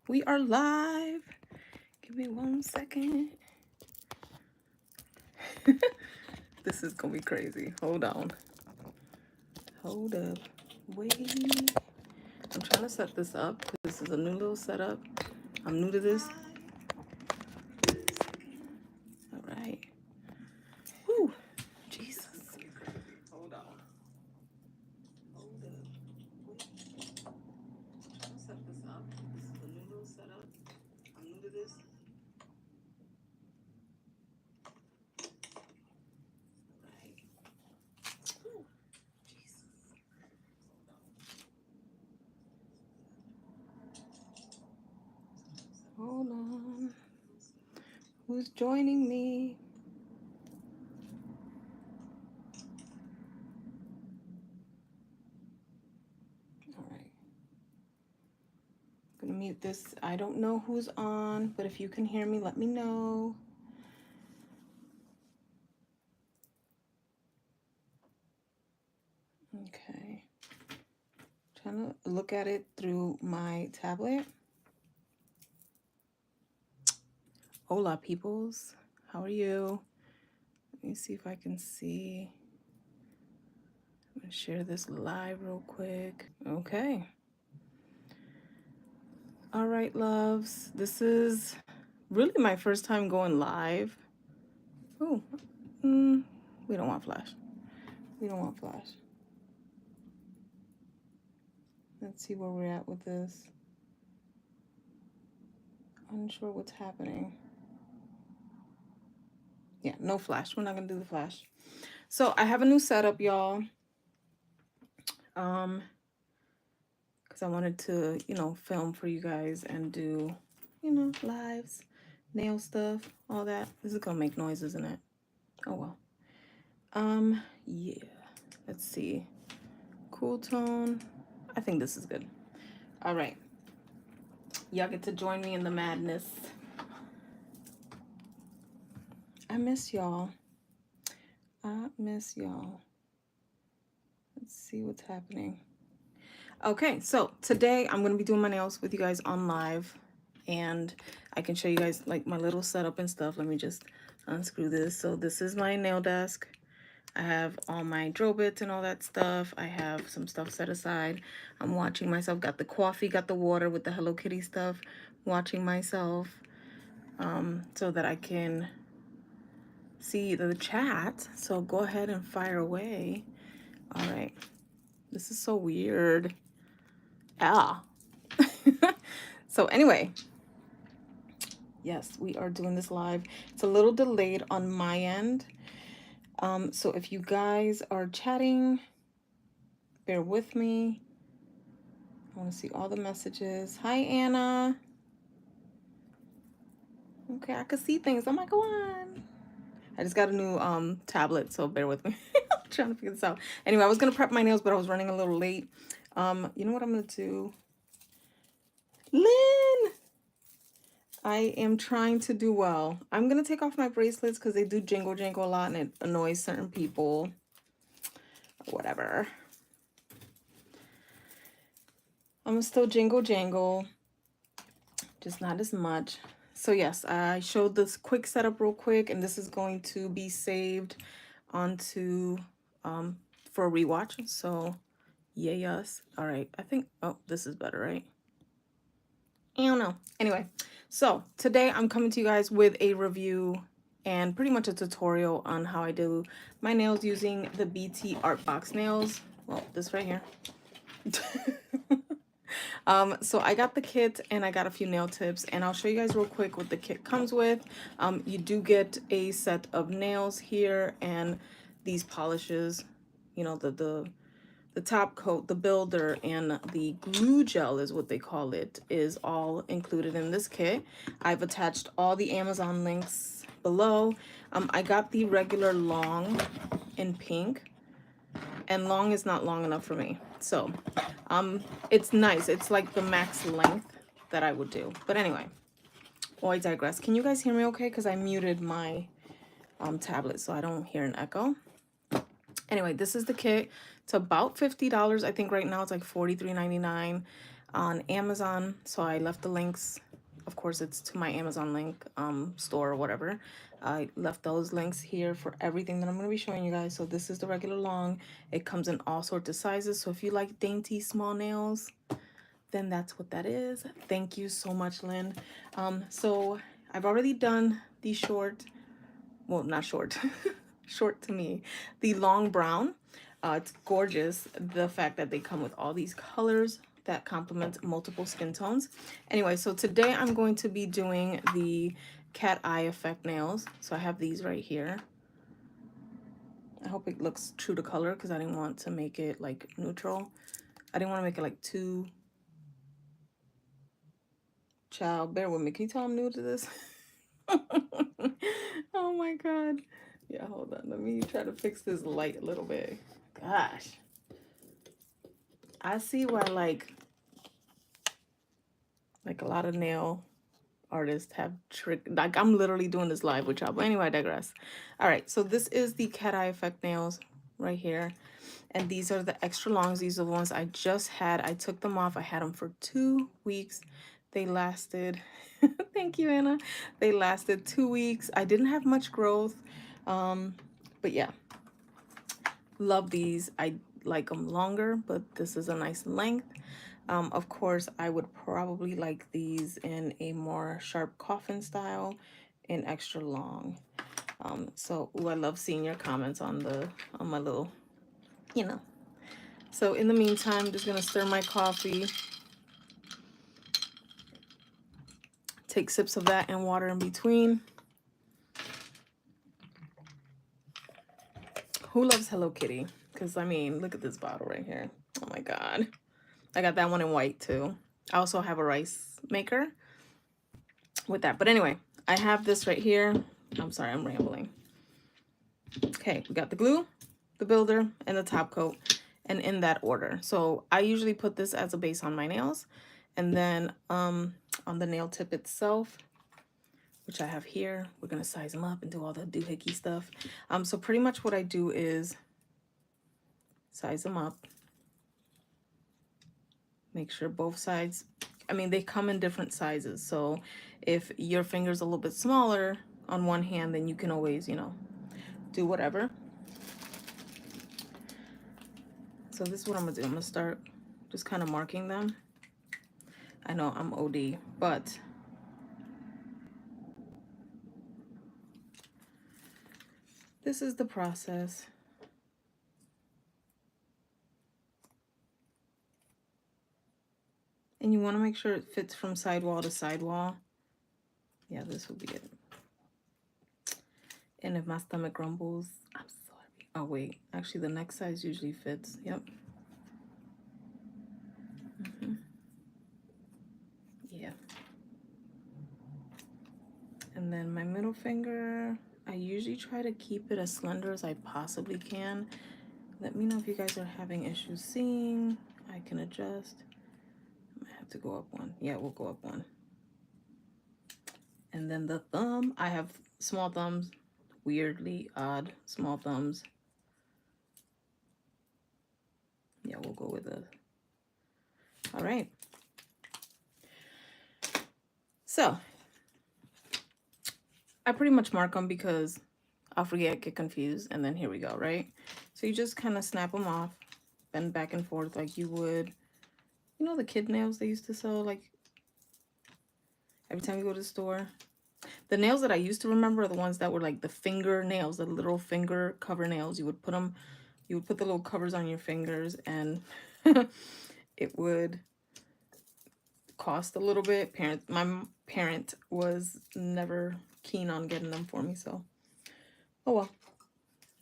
We are live. Give me 1 second. This is gonna be crazy. Hold on. Hold up. Wait. I'm trying to set this up because this is a new little setup. I'm new to this. All right. Whew. Jesus. Hold on. Hold up. Wait. I'm trying to set this up. This is a new little setup. I'm new to this. Hold on. Who's joining me? All right. I'm gonna mute this. I don't know who's on, but if you can hear me, let me know. Okay. Trying to look at it through my tablet. Hola, peoples. How are you? Let me see if I can see. I'm gonna share this live real quick. Okay. All right, loves. This is really my first time going live. Oh, we don't want flash. We don't want flash. Let's see where we're at with this. Unsure what's happening. Yeah, no flash. We're not gonna do the flash. So I have a new setup, y'all. Because I wanted to, film for you guys and do, lives, nail stuff, all that. This is gonna make noise, isn't it? Oh well. Yeah. Let's see. Cool tone. I think this is good. All right. Y'all get to join me in the madness. I miss y'all. I miss y'all. Let's see what's happening. Okay, so today I'm going to be doing my nails with you guys on live. And I can show you guys like my little setup and stuff. Let me just unscrew this. So this is my nail desk. I have all my drill bits and all that stuff. I have some stuff set aside. I'm watching myself. Got the coffee, got the water with the Hello Kitty stuff. Watching myself so that I can see the chat. So go ahead and fire away. All right. This is so weird. Ah. So anyway, yes, we are doing this live. It's a little delayed on my end. So if you guys are chatting, bear with me. I want to see all the messages. Hi, Anna. Okay, I can see things. I'm like, go on. I just got a new tablet, so bear with me. I'm trying to figure this out. Anyway, I was gonna prep my nails, but I was running a little late. You know what I'm gonna do? Lynn! I am trying to do well. I'm gonna take off my bracelets because they do jingle a lot and it annoys certain people. Whatever. I'm gonna still jingle, just not as much. So yes, I showed this quick setup real quick, and this is going to be saved onto for a rewatch. So yeah, yes. All right, I think, oh, this is better, right? I don't know. Anyway, so today I'm coming to you guys with a review and pretty much a tutorial on how I do my nails using the BTARTBOX nails. Well, this right here. So I got the kit and I got a few nail tips, and I'll show you guys real quick what the kit comes with. You do get a set of nails here and these polishes, you know, the top coat, the builder, and the glue gel is what they call it, is all included in this kit. I've attached all the Amazon links below. I got the regular long in pink, and long is not long enough for me. So it's nice. It's like the max length that I would do. But anyway, I digress. Can you guys hear me okay? Because I muted my tablet so I don't hear an echo. Anyway, this is the kit. It's about $50. I think right now it's like $43.99. on Amazon. So I left the links. Of course, it's to my Amazon link store or whatever. I left those links here for everything that I'm going to be showing you guys. So this is the regular long. It comes in all sorts of sizes. So if you like dainty small nails, then that's what that is. Thank you so much, Lynn. So I've already done the short, well, not short, short to me, the long brown. It's gorgeous, the fact that they come with all these colors that complement multiple skin tones. Anyway, so today I'm going to be doing the cat eye effect nails. So I have these right here. I hope it looks true to color because I didn't want to make it like neutral. I didn't want to make it like too... Child, bear with me. Can you tell I'm new to this? Oh my god. Yeah, hold on. Let me try to fix this light a little bit. Gosh. I see why like a lot of nail artists have trick. Like I'm literally doing this live with y'all. But anyway, I digress. All right, so this is the cat eye effect nails right here. And these are the extra longs. These are the ones I just had. I took them off. I had them for 2 weeks. They lasted, thank you, Anna. They lasted 2 weeks. I didn't have much growth. But yeah, love these. I like them longer, but this is a nice length. Of course, I would probably like these in a more sharp coffin style in extra long. So, ooh, I love seeing your comments on my little, you know. So in the meantime, I'm just gonna stir my coffee. Take sips of that and water in between. Who loves Hello Kitty? Because I mean, look at this bottle right here. Oh my god. I got that one in white too. I also have a rice maker with that. But anyway, I have this right here. I'm sorry, I'm rambling. Okay, we got the glue, the builder, and the top coat, and in that order. So I usually put this as a base on my nails, and then on the nail tip itself, which I have here, we're gonna size them up and do all the doohickey stuff. So pretty much what I do is size them up, make sure both sides, I mean, they come in different sizes. So if your finger's a little bit smaller on one hand, then you can always, you know, do whatever. So this is what I'm gonna do. I'm gonna start just kind of marking them. I know I'm OD, but this is the process. And you want to make sure it fits from sidewall to sidewall. Yeah, this will be it. And if my stomach grumbles, I'm sorry. Oh, wait. Actually, the next size usually fits. Yep. Yeah. And then my middle finger, I usually try to keep it as slender as I possibly can. Let me know if you guys are having issues seeing. I can adjust. I have to go up one. Yeah, we'll go up one. And then the thumb, I have small thumbs, weirdly odd small thumbs. Yeah, we'll go with this. All right. So I pretty much mark them because I'll forget, get confused, and then here we go, right? So you just kind of snap them off, bend back and forth like you would, you know, the kid nails they used to sell, like every time you go to the store. The nails that I used to remember are the ones that were like the finger nails, the little finger cover nails. You would put them, you would put the little covers on your fingers, and it would cost a little bit. My parent was never keen on getting them for me, so oh well.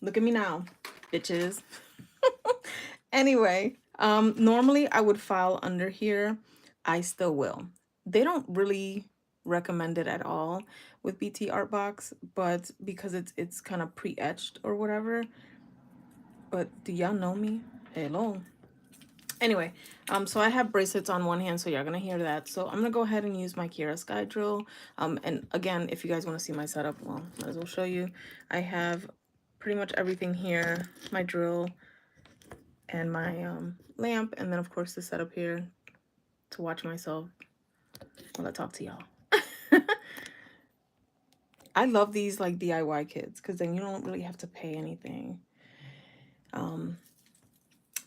Look at me now, bitches. Anyway, normally I would file under here. I still will. They don't really recommend it at all with BTARTBOX, but because it's kind of pre-etched or whatever. But do y'all know me? Hello. Anyway, so I have bracelets on one hand, so you're gonna hear that. So I'm gonna go ahead and use my Kira Sky drill. And again, if you guys want to see my setup, well, might as well show you. I have pretty much everything here, my drill and my lamp, and then of course the setup here. to watch myself while I talk to y'all. I love these like DIY kits because then you don't really have to pay anything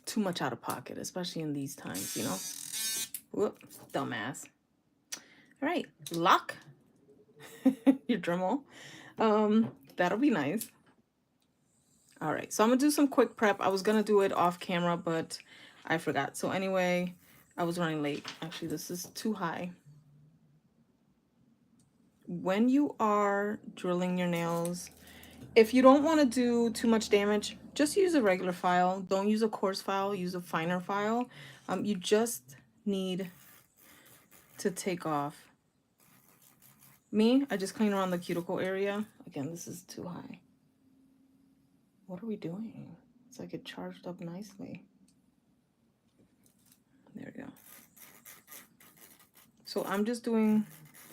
too much out of pocket, especially in these times, you know. Whoop, dumbass. All right, lock your Dremel. That'll be nice. All right, so I'm gonna do some quick prep. I was gonna do it off camera, but I forgot. So anyway, I was running late. Actually, this is too high. When you are drilling your nails, if you don't want to do too much damage, just use a regular file. Don't use a coarse file, use a finer file. You just need to take off. Me, I just clean around the cuticle area. Again, this is too high. What are we doing? It's like it charged up nicely. There we go. So I'm just doing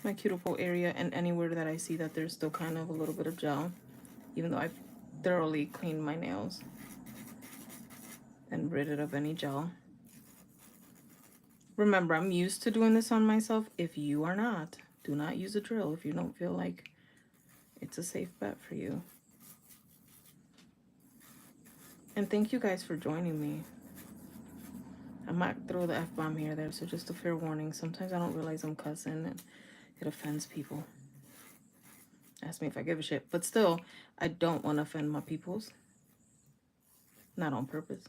my cuticle area and anywhere that I see that there's still kind of a little bit of gel, even though I've thoroughly cleaned my nails and rid it of any gel. Remember, I'm used to doing this on myself. If you are not, do not use a drill if you don't feel like it's a safe bet for you. And thank you guys for joining me. I might throw the F-bomb here or there, so just a fair warning. Sometimes I don't realize I'm cussing and it offends people. Ask me if I give a shit. But still, I don't want to offend my peoples. Not on purpose.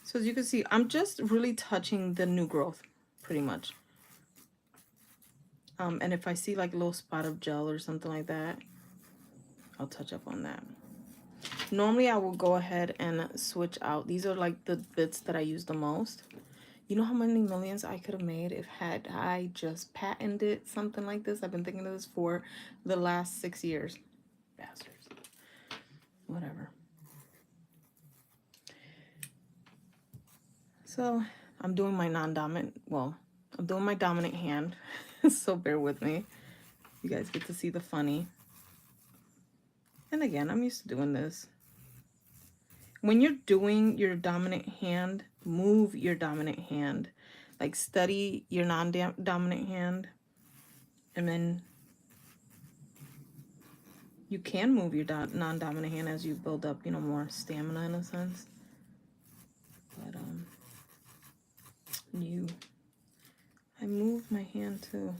So as you can see, I'm just really touching the new growth, pretty much. And if I see like a little spot of gel or something like that, I'll touch up on that. Normally I will go ahead and switch out. These are like the bits that I use the most. You know how many millions I could have made if had I just patented something like this? I've been thinking of this for the last 6 years. Bastards. Whatever. So I'm doing my non-dominant, well, I'm doing my dominant hand. So bear with me. You guys get to see the funny. And again, I'm used to doing this. When you're doing your dominant hand, move your dominant hand. Like study your non-dominant hand. And then you can move your non-dominant hand as you build up, you know, more stamina in a sense. But I move my hand too.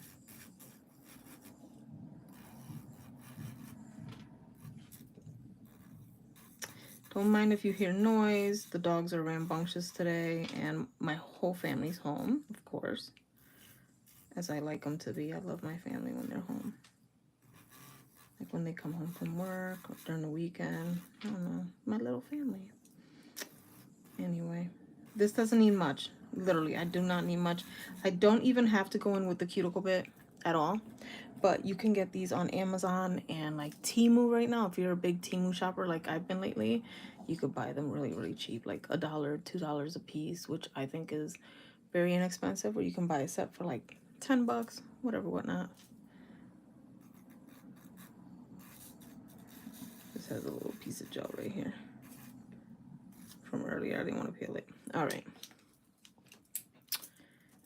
Don't mind if you hear noise. The dogs are rambunctious today, and my whole family's home, of course, as I like them to be. I love my family when they're home. Like when they come home from work or during the weekend. I don't know, my little family. Anyway, this doesn't need much. Literally, I do not need much. I don't even have to go in with the cuticle bit at all. But you can get these on Amazon and like Temu right now. If you're a big Temu shopper like I've been lately, you could buy them really, really cheap, like $1, $2 a piece, which I think is very inexpensive. Or you can buy a set for like 10 bucks, whatever, whatnot. This has a little piece of gel right here from earlier. I didn't want to peel it. All right.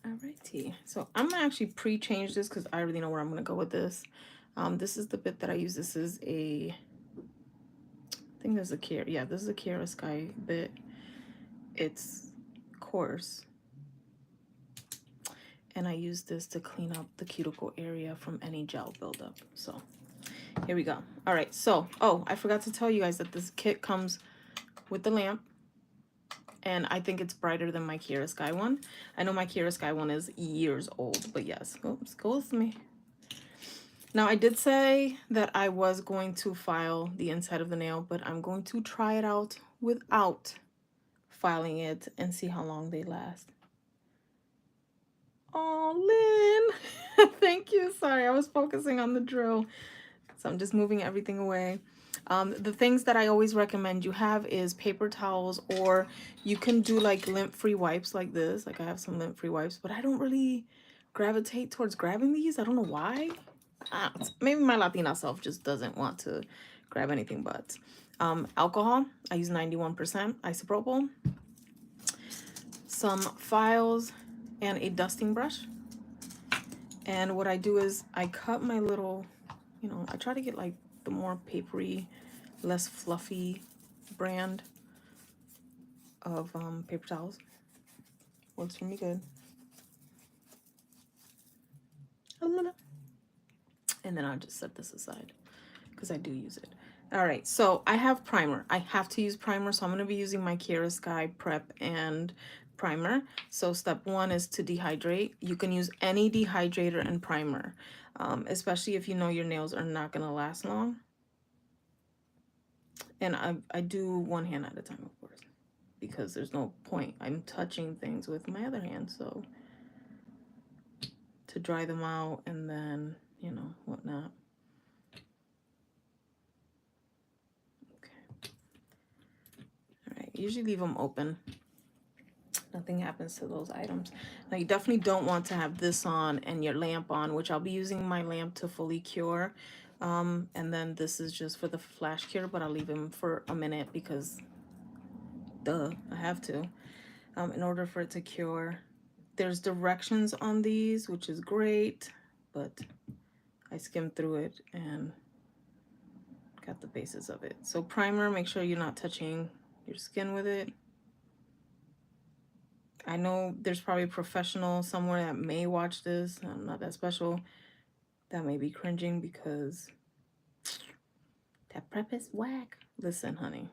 Alrighty, so I'm gonna actually pre-change this because I already know where I'm gonna go with this. This is the bit that I use. This is I think there's a Kiara. Yeah, this is a Kiara Sky bit. It's coarse, and I use this to clean up the cuticle area from any gel buildup. So here we go. All right, so I forgot to tell you guys that this kit comes with the lamp. And I think it's brighter than my Kiara Sky one. I know my Kiara Sky one is years old, but yes, oops, go with me. Now, I did say that I was going to file the inside of the nail, but I'm going to try it out without filing it and see how long they last. Oh, Lynn, thank you. Sorry, I was focusing on the drill. So I'm just moving everything away. The things that I always recommend you have is paper towels, or you can do like lint-free wipes like this. Like I have some lint-free wipes, but I don't really gravitate towards grabbing these. I don't know why. Maybe my Latina self just doesn't want to grab anything but. Alcohol, I use 91% isopropyl. Some files, and a dusting brush. And what I do is I cut my little, you know, I try to get like the more papery, less fluffy brand of paper towels. Works for me good. And then I'll just set this aside because I do use it. All right, so I have primer. I have to use primer, so I'm going to be using my Kiara Sky Prep and primer. So step one is to dehydrate. You can use any dehydrator and primer, especially if you know your nails are not going to last long. And I do one hand at a time, of course, because there's no point. I'm touching things with my other hand, so to dry them out and then, you know, whatnot. Usually leave them open. Nothing happens to those items. Now you definitely don't want to have this on and your lamp on, which I'll be using my lamp to fully cure. And then this is just for the flash cure, but I'll leave him for a minute because duh, I have to. In order for it to cure. There's directions on these, which is great, but I skimmed through it and got the basis of it. So primer, make sure you're not touching your skin with it. I know there's probably a professional somewhere that may watch this. I'm not that special. That may be cringing because that prep is whack. Listen, honey.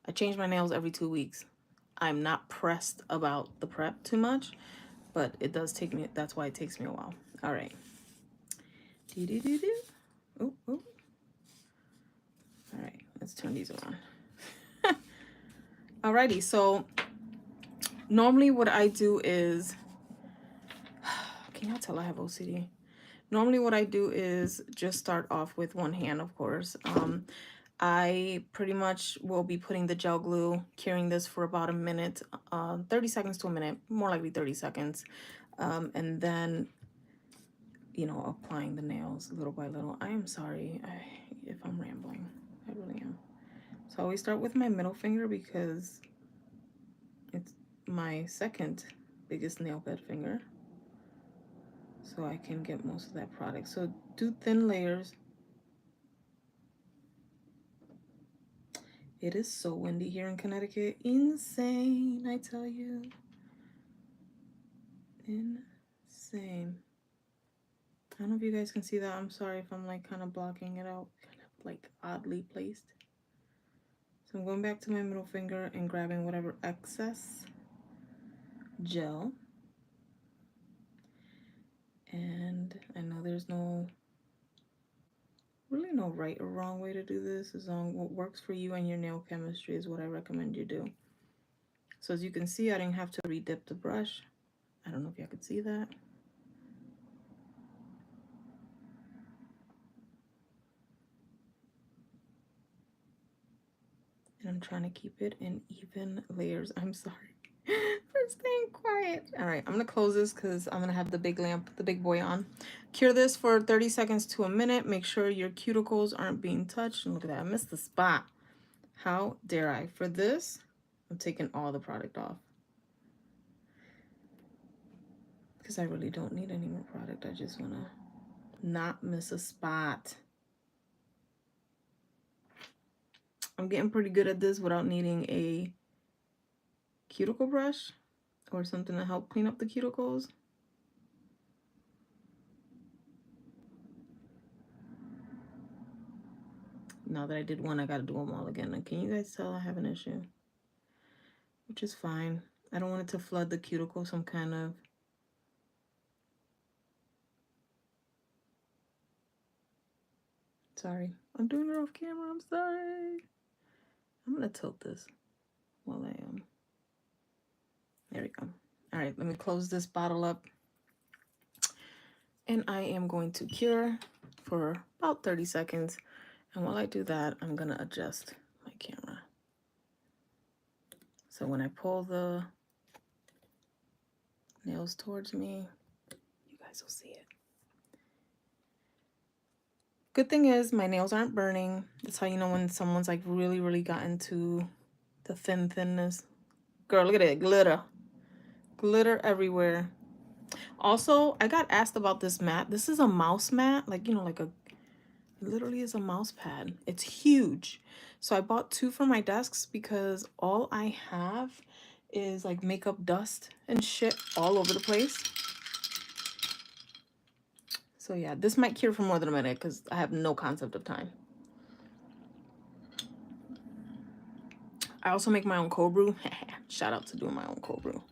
I change my nails every 2 weeks. I'm not pressed about the prep too much, but it does take me, that's why it takes me a while. All right. Ooh, ooh. All right, let's turn these around. Alrighty, so normally what I do is, can y'all tell I have OCD? Normally what I do is just start off with one hand, of course. I pretty much will be putting the gel glue, curing this for about a minute, 30 seconds to a minute, more likely 30 seconds. And then, you know, applying the nails little by little. I am sorry if I'm rambling, I really am. So I always start with my middle finger because it's my second biggest nail bed finger. So I can get most of that product. So do thin layers. It is so windy here in Connecticut. Insane, I tell you. Insane. I don't know if you guys can see that. I'm sorry if I'm like kind of blocking it out, kind of like oddly placed. So I'm going back to my middle finger and grabbing whatever excess gel. And I know there's really no right or wrong way to do this. As long as what works for you and your nail chemistry is what I recommend you do. So as you can see, I didn't have to re-dip the brush. I don't know if y'all could see that. And I'm trying to keep it in even layers. I'm sorry for staying quiet. All right, I'm gonna close this because I'm gonna have the big lamp, the big boy on. Cure this for 30 seconds to a minute. Make sure your cuticles aren't being touched. And look at that, I missed the spot. How dare I? For this, I'm taking all the product off because I really don't need any more product. I just wanna not miss a spot. I'm getting pretty good at this without needing a cuticle brush or something to help clean up the cuticles. Now that I did one, I gotta do them all again. And can you guys tell I have an issue? Which is fine. I don't want it to flood the cuticle, so I'm kind of... Sorry. I'm doing it off camera, I'm sorry. I'm gonna tilt this while I am... There we go. All right, let me close this bottle up. And I am going to cure for about 30 seconds. And while I do that, I'm gonna adjust my camera. So when I pull the nails towards me, you guys will see it. Good thing is my nails aren't burning. That's how you know when someone's like really got into the thinness. Girl, look at it, glitter. Glitter everywhere. Also, I got asked about this mat. This is a mouse mat, like, you know, like a, literally is a mouse pad. It's huge. So I bought 2 for my desks because all I have is like makeup dust and shit all over the place. So yeah, this might cure for more than a minute because I have no concept of time. I also make my own cold brew. Shout out to doing my own cold brew.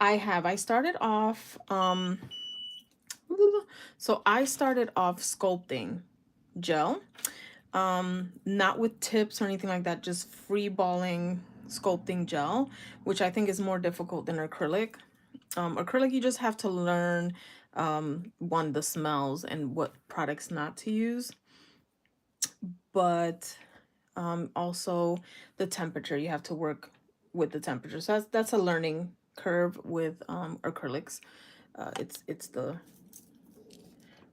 I started off, so I started off sculpting gel, not with tips or anything like that, just free balling sculpting gel, which I think is more difficult than acrylic. Acrylic, you just have to learn, one, the smells and what products not to use, but also the temperature. You have to work with the temperature. So that's a learning curve with acrylics. It's the,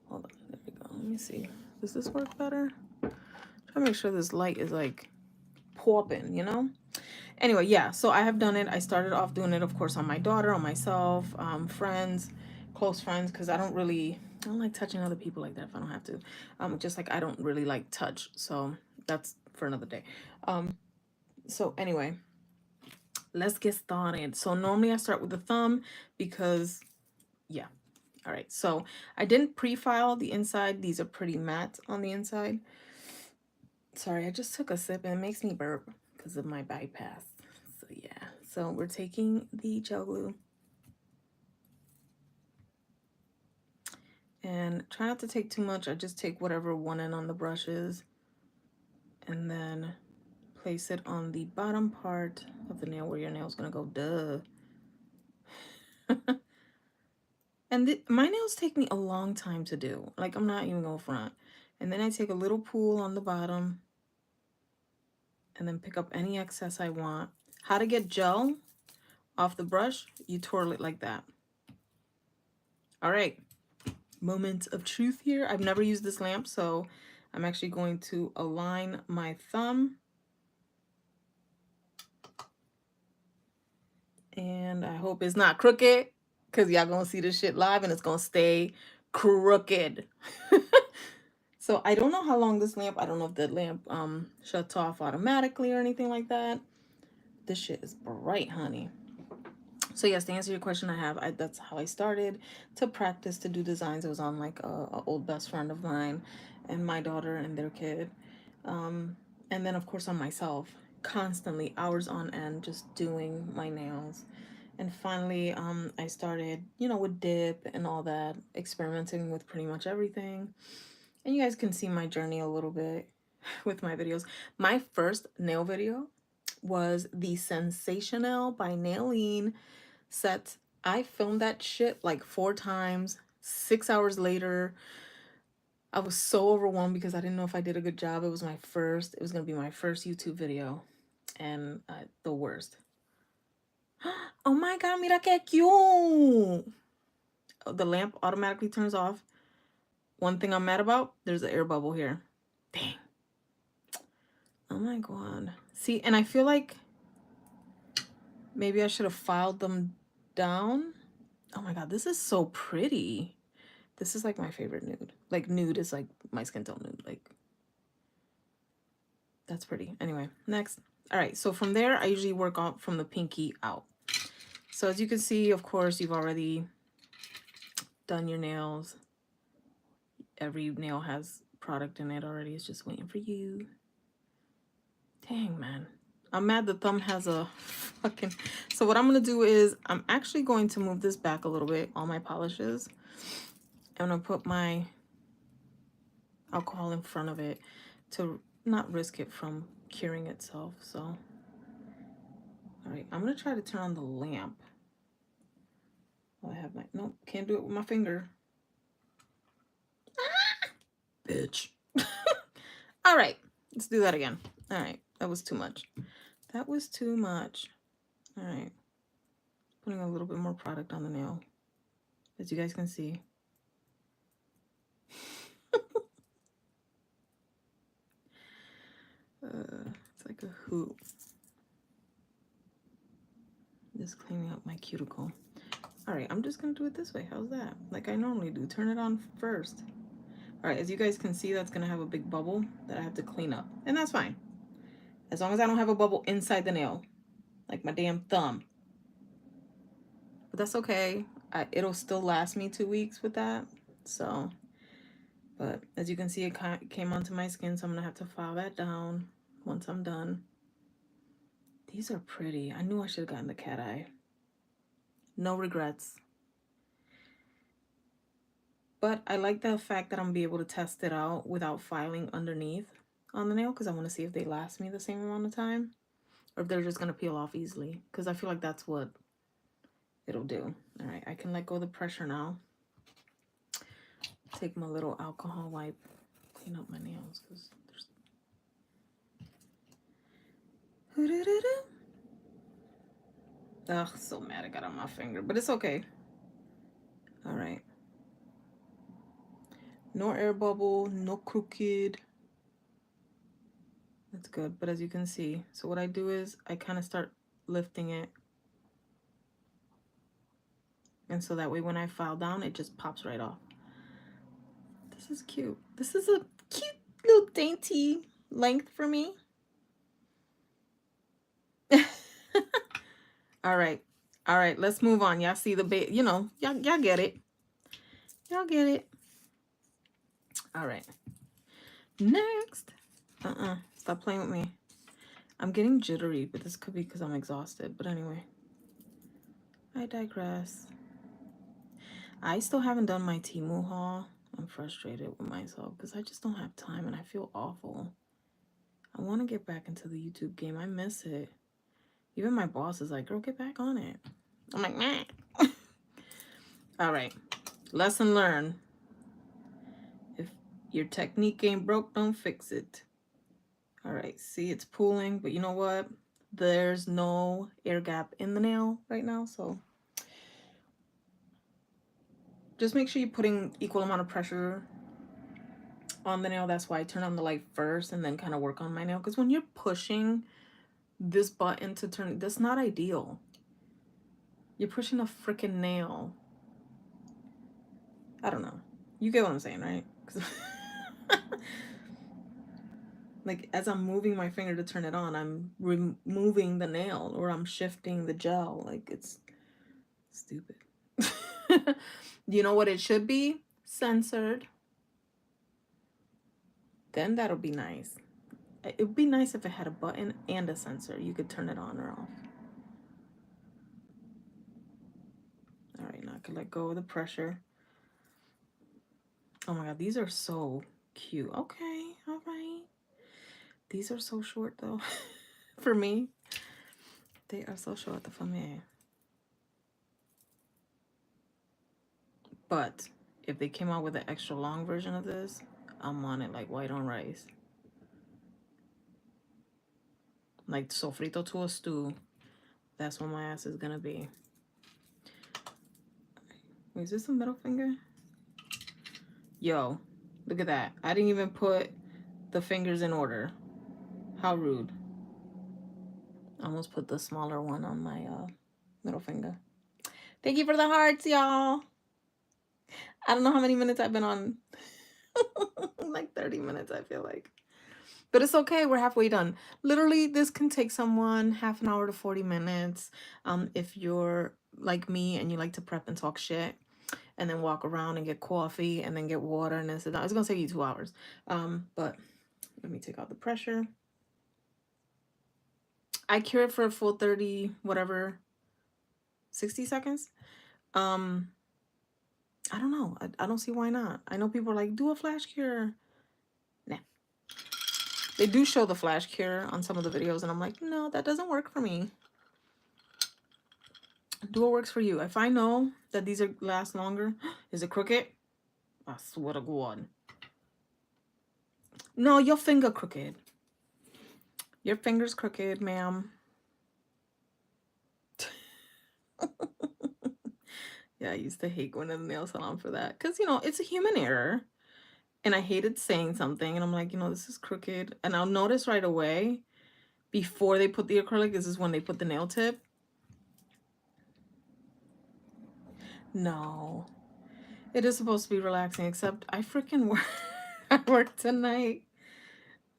hold on, there we go. Let me see. Does this work better? Try to make sure this light is like popping, you know? Anyway, yeah, so I have done it. I started off doing it, of course, on my daughter, on myself, friends, close friends, because I don't like touching other people like that if I don't have to. Just like I don't really like touch. So that's for another day. So anyway, let's get started. So normally I start with the thumb because, yeah. All right, so I didn't pre-file the inside. These are pretty matte on the inside. Sorry, I just took a sip and it makes me burp because of my bypass. So yeah, so we're taking the gel glue and try not to take too much. I just take whatever one end on the brush is and then place it on the bottom part of the nail where your nail's gonna go, duh. And my nails take me a long time to do. Like, I'm not even gonna front. And then I take a little pool on the bottom and then pick up any excess I want. How to get gel off the brush? You twirl it like that. All right, moment of truth here. I've never used this lamp, so I'm actually going to align my thumb. And I hope it's not crooked because y'all gonna see this shit live and it's gonna stay crooked. So I don't know how long this lamp, I don't know if the lamp shuts off automatically or anything like that. This shit is bright, honey. So yes, to answer your question, that's how I started to practice to do designs. It was on like a old best friend of mine and my daughter and their kid. And then of course on myself, constantly hours on end, just doing my nails. And finally, I started, you know, with dip and all that, experimenting with pretty much everything. And you guys can see my journey a little bit with my videos. My first nail video was the Sensational by Naileen set. I filmed that shit like 4 times. 6 hours later, I was so overwhelmed because I didn't know if I did a good job. It was my first. It was going to be my first YouTube video. And the worst. Oh my god, mira que cute. The lamp automatically turns off. One thing I'm mad about, there's an air bubble here. Dang. Oh my god. See, and I feel like maybe I should have filed them down. Oh my god, this is so pretty. This is like my favorite nude. Like nude is like my skin tone nude. Like, that's pretty. Anyway, next. All right, so from there, I usually work on from the pinky out. So as you can see, of course, you've already done your nails. Every nail has product in it already. It's just waiting for you. Dang, man. I'm mad the thumb has a fucking... So what I'm going to do is I'm actually going to move this back a little bit, all my polishes. I'm going to put my alcohol in front of it to not risk it from curing itself. So, all right, I'm going to try to turn on the lamp. Oh, I have my... Nope, can't do it with my finger. Ah! Bitch. All right, let's do that again. All right, that was too much. That was too much. All right. Putting a little bit more product on the nail, as you guys can see. It's like a hoop. Just cleaning up my cuticle. All right, I'm just gonna do it this way. How's that? Like I normally do. Turn it on first. All right, as you guys can see, that's gonna have a big bubble that I have to clean up. And that's fine. As long as I don't have a bubble inside the nail, like my damn thumb. But that's okay. It'll still last me 2 weeks with that. So, but as you can see, it came onto my skin, so I'm gonna have to file that down once I'm done. These are pretty. I knew I should have gotten the Cateye. No regrets. But I like the fact that I'm gonna be able to test it out without filing underneath on the nail, because I want to see if they last me the same amount of time or if they're just gonna peel off easily, because I feel like that's what it'll do. All right, I can let go of the pressure now. Take my little alcohol wipe, clean up my nails, because there's... Ugh, so mad I got on my finger, but it's okay. All right. No air bubble, no crooked. That's good, but as you can see, so what I do is I kind of start lifting it. And so that way when I file down, it just pops right off. This is cute. This is a cute little dainty length for me. All right. All right, let's move on. Y'all see the you know, y'all get it. Y'all get it. All right. Next. Stop playing with me. I'm getting jittery, but this could be because I'm exhausted. But anyway, I digress. I still haven't done my Temu haul. I'm frustrated with myself because I just don't have time and I feel awful. I want to get back into the YouTube game. I miss it. Even my boss is like, girl, get back on it. I'm like, nah. All right. Lesson learned. If your technique ain't broke, don't fix it. All right. See, it's pooling, but you know what? There's no air gap in the nail right now, so just make sure you're putting equal amount of pressure on the nail. That's why I turn on the light first and then kind of work on my nail, because when you're pushing this button to turn, that's not ideal. You're pushing a freaking nail. I don't know. You get what I'm saying, right? Like, as I'm moving my finger to turn it on, I'm removing the nail or I'm shifting the gel. Like, it's stupid. You know what it should be? Censored. Then that'll be nice. It would be nice if it had a button and a sensor. You could turn it on or off. All right, now I can let go of the pressure. Oh my God, these are so cute. Okay, all right. These are so short though. For me, they are so short for me. But if they came out with an extra long version of this, I'm on it like white on rice. Like sofrito to a stew. That's what my ass is gonna be. Wait, is this a middle finger? Yo, look at that. I didn't even put the fingers in order. How rude. I almost put the smaller one on my middle finger. Thank you for the hearts, y'all. I don't know how many minutes I've been on. Like 30 minutes, I feel like. But it's okay. We're halfway done. Literally, this can take someone half an hour to 40 minutes. If you're like me and you like to prep and talk shit and then walk around and get coffee and then get water and then sit down. It's going to take you 2 hours. But let me take out the pressure. I cure it for a full 30, whatever, 60 seconds. I don't know. I don't see why not. I know people are like, do a flash cure. Nah. They do show the flash cure on some of the videos, and I'm like, no, that doesn't work for me. Do what works for you. If I know that these are last longer, is it crooked? I swear to God. No, your finger crooked. Your finger's crooked, ma'am. Yeah, I used to hate going to the nail salon for that. Because, you know, it's a human error. And I hated saying something. And I'm like, you know, this is crooked. And I'll notice right away before they put the acrylic. This is when they put the nail tip. No. It is supposed to be relaxing, except I freaking work. I work tonight.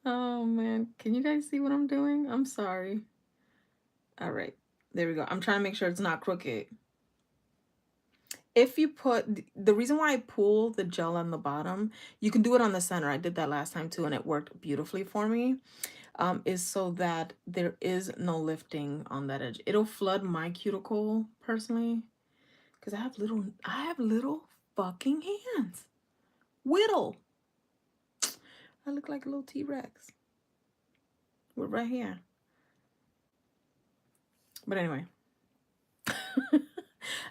Oh man, can you guys see what I'm doing? I'm sorry. All right, there we go. I'm trying to make sure it's not crooked. If you put, the reason why I pull the gel on the bottom, you can do it on the center. I did that last time too, and it worked beautifully for me. Is so that there is no lifting on that edge. It'll flood my cuticle personally, because I have little fucking hands. Whittle. I look like a little T-Rex. We're right here. But anyway.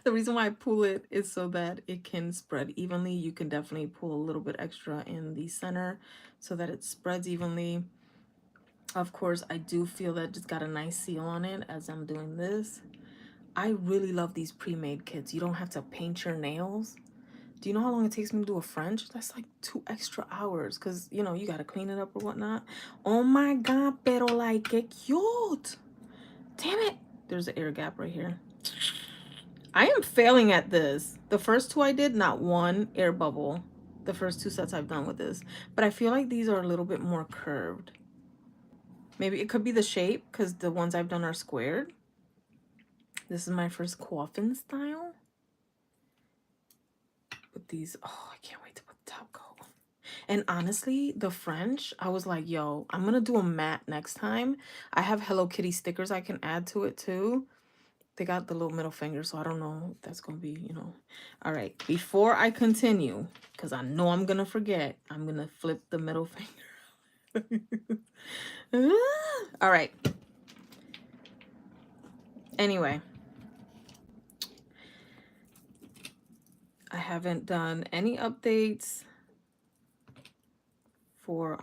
The reason why I pull it is so that it can spread evenly. You can definitely pull a little bit extra in the center so that it spreads evenly. Of course, I do feel that it's got a nice seal on it as I'm doing this. I really love these pre-made kits. You don't have to paint your nails. Do you know how long it takes me to do a French? That's like 2 extra hours because, you know, you got to clean it up or whatnot. Oh my God, pero like, que cute. Damn it. There's an air gap right here. I am failing at this. The first two I did, not one air bubble. The first 2 sets I've done with this. But I feel like these are a little bit more curved. Maybe it could be the shape because the ones I've done are squared. This is my first Coffin style. With these, oh, I can't wait to put the top coat. And honestly, the French, I was like, yo, I'm going to do a matte next time. I have Hello Kitty stickers I can add to it too. They got the little middle finger, so I don't know if that's going to be, you know. All right, before I continue, because I know I'm going to forget, I'm going to flip the middle finger. All right. Anyway. I haven't done any updates for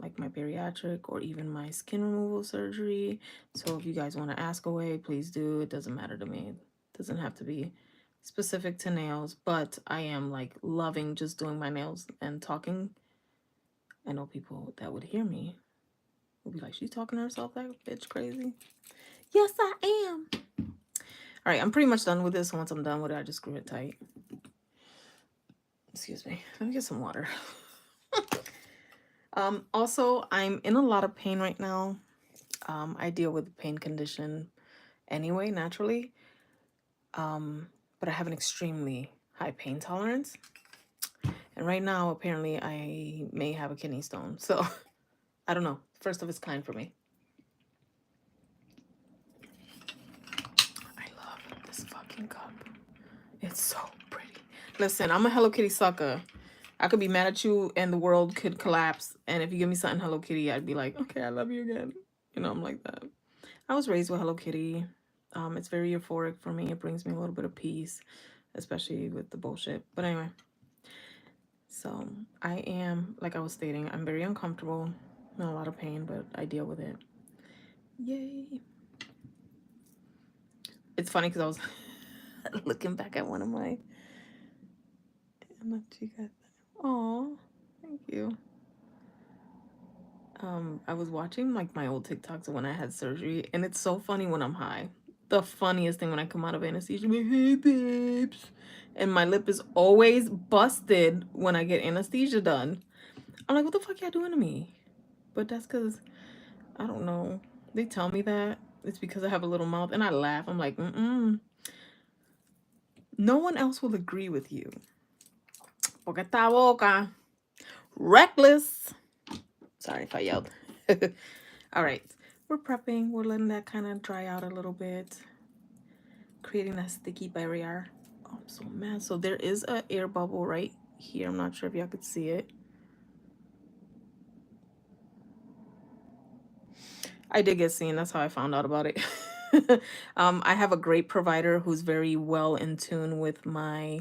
like my bariatric or even my skin removal surgery. So if you guys want to ask away, please do. It doesn't matter to me. It doesn't have to be specific to nails, but I am like loving just doing my nails and talking. I know people that would hear me will be like, she's talking to herself, that bitch crazy. Yes, I am. All right, I'm pretty much done with this. Once I'm done with it, I just screw it tight. Excuse me. Let me get some water. Also, I'm in a lot of pain right now. I deal with pain condition anyway, naturally. But I have an extremely high pain tolerance. And right now, apparently, I may have a kidney stone. So, I don't know. First of its kind for me. I love this fucking cup. It's so pretty. Listen, I'm a Hello Kitty sucker. I could be mad at you and the world could collapse. And if you give me something Hello Kitty, I'd be like, okay, I love you again. You know, I'm like that. I was raised with Hello Kitty. It's very euphoric for me. It brings me a little bit of peace, especially with the bullshit. But anyway, so I am, like I was stating, I'm very uncomfortable. I'm in a lot of pain, but I deal with it. Yay. It's funny because I was looking back at one of my... Aw, thank you. I was watching like my old TikToks when I had surgery, and it's so funny when I'm high. The funniest thing when I come out of anesthesia, I'm like, hey babes, and my lip is always busted when I get anesthesia done. I'm like, what the fuck y'all doing to me? But that's because I don't know. They tell me that it's because I have a little mouth, and I laugh. I'm like, no one else will agree with you. Boca ta boca. Reckless. Sorry if I yelled. All right, we're prepping. We're letting that kind of dry out a little bit, creating that sticky barrier. Oh, I'm so mad. So there is an air bubble right here. I'm not sure if y'all could see it. I did get seen. That's how I found out about it. I have a great provider who's very well in tune with my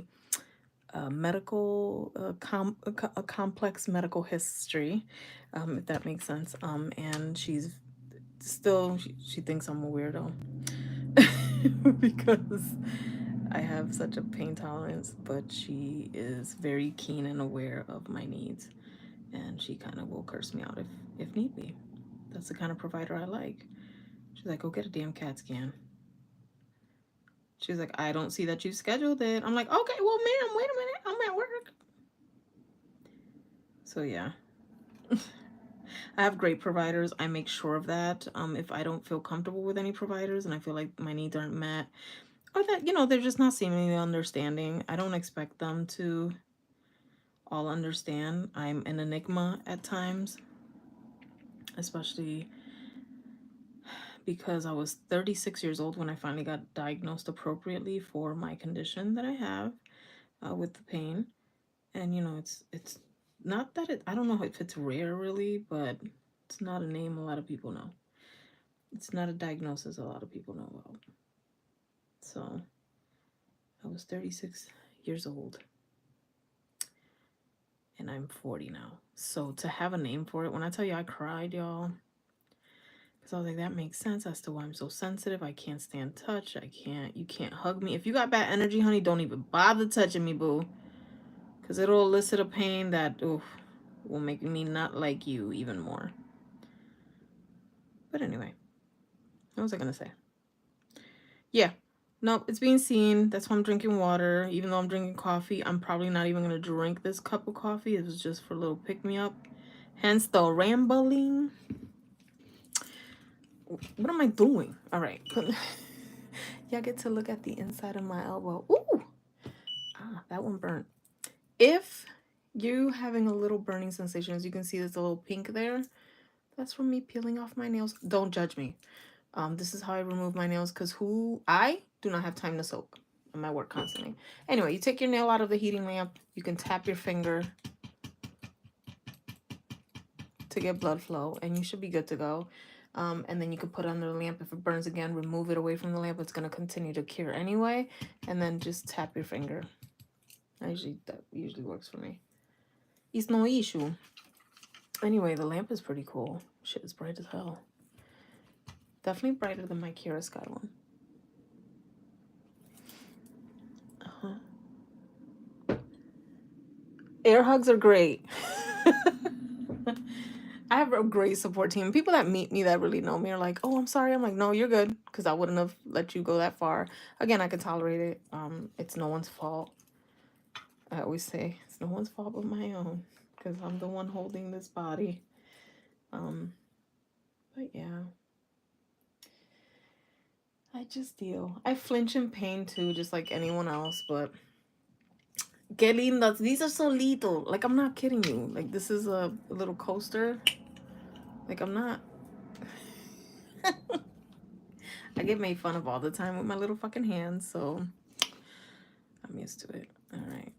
medical, a complex medical history, if that makes sense. And she's still, she thinks I'm a weirdo because I have such a pain tolerance, but she is very keen and aware of my needs, and she kind of will curse me out if need be. That's the kind of provider I like. She's like, go get a damn CAT scan. She's like, I don't see that you scheduled it. I'm like, okay, well, ma'am, wait a minute. I'm at work. So yeah. I have great providers. I make sure of that. If I don't feel comfortable with any providers and I feel like my needs aren't met, or that, you know, they're just not seemingly understanding, I don't expect them to all understand. I'm an enigma at times, especially because I was 36 years old when I finally got diagnosed appropriately for my condition that I have with the pain. And, you know, it's not that I don't know if it's rare really, but it's not a name a lot of people know. It's not a diagnosis a lot of people know about. So I was 36 years old and I'm 40 now. So to have a name for it, when I tell you I cried, y'all, because I was like, that makes sense as to why I'm so sensitive. I can't stand touch. You can't hug me. If you got bad energy, honey, don't even bother touching me, boo. Because it'll elicit a pain that oof, will make me not like you even more. But anyway, what was I going to say? Yeah. Nope, it's being seen. That's why I'm drinking water. Even though I'm drinking coffee, I'm probably not even going to drink this cup of coffee. It was just for a little pick-me-up. Hence the rambling. What am I doing? All right. Y'all get to look at the inside of my elbow. Ooh! Ah, that one burnt. If you're having a little burning sensation, as you can see, there's a little pink there. That's from me peeling off my nails. Don't judge me. This is how I remove my nails because I do not have time to soak in my work constantly. Anyway, you take your nail out of the heating lamp. You can tap your finger to get blood flow and you should be good to go. And then you can put it under the lamp. If it burns again, remove it away from the lamp. It's going to continue to cure anyway. And then just tap your finger. That usually works for me. It's no issue. Anyway, the lamp is pretty cool. Shit, it's bright as hell. Definitely brighter than my Kira Sky one. Air hugs are great. I have a great support team. People that meet me that really know me are like, oh, I'm sorry. I'm like, no, you're good. Because I wouldn't have let you go that far. Again, I can tolerate it. It's no one's fault. I always say it's no one's fault but my own. Because I'm the one holding this body. But yeah. I just deal. I flinch in pain too, just like anyone else. But que lindas. These are so little. Like, I'm not kidding you. Like, this is a little coaster. Like, I'm not. I get made fun of all the time with my little fucking hands, so I'm used to it. All right.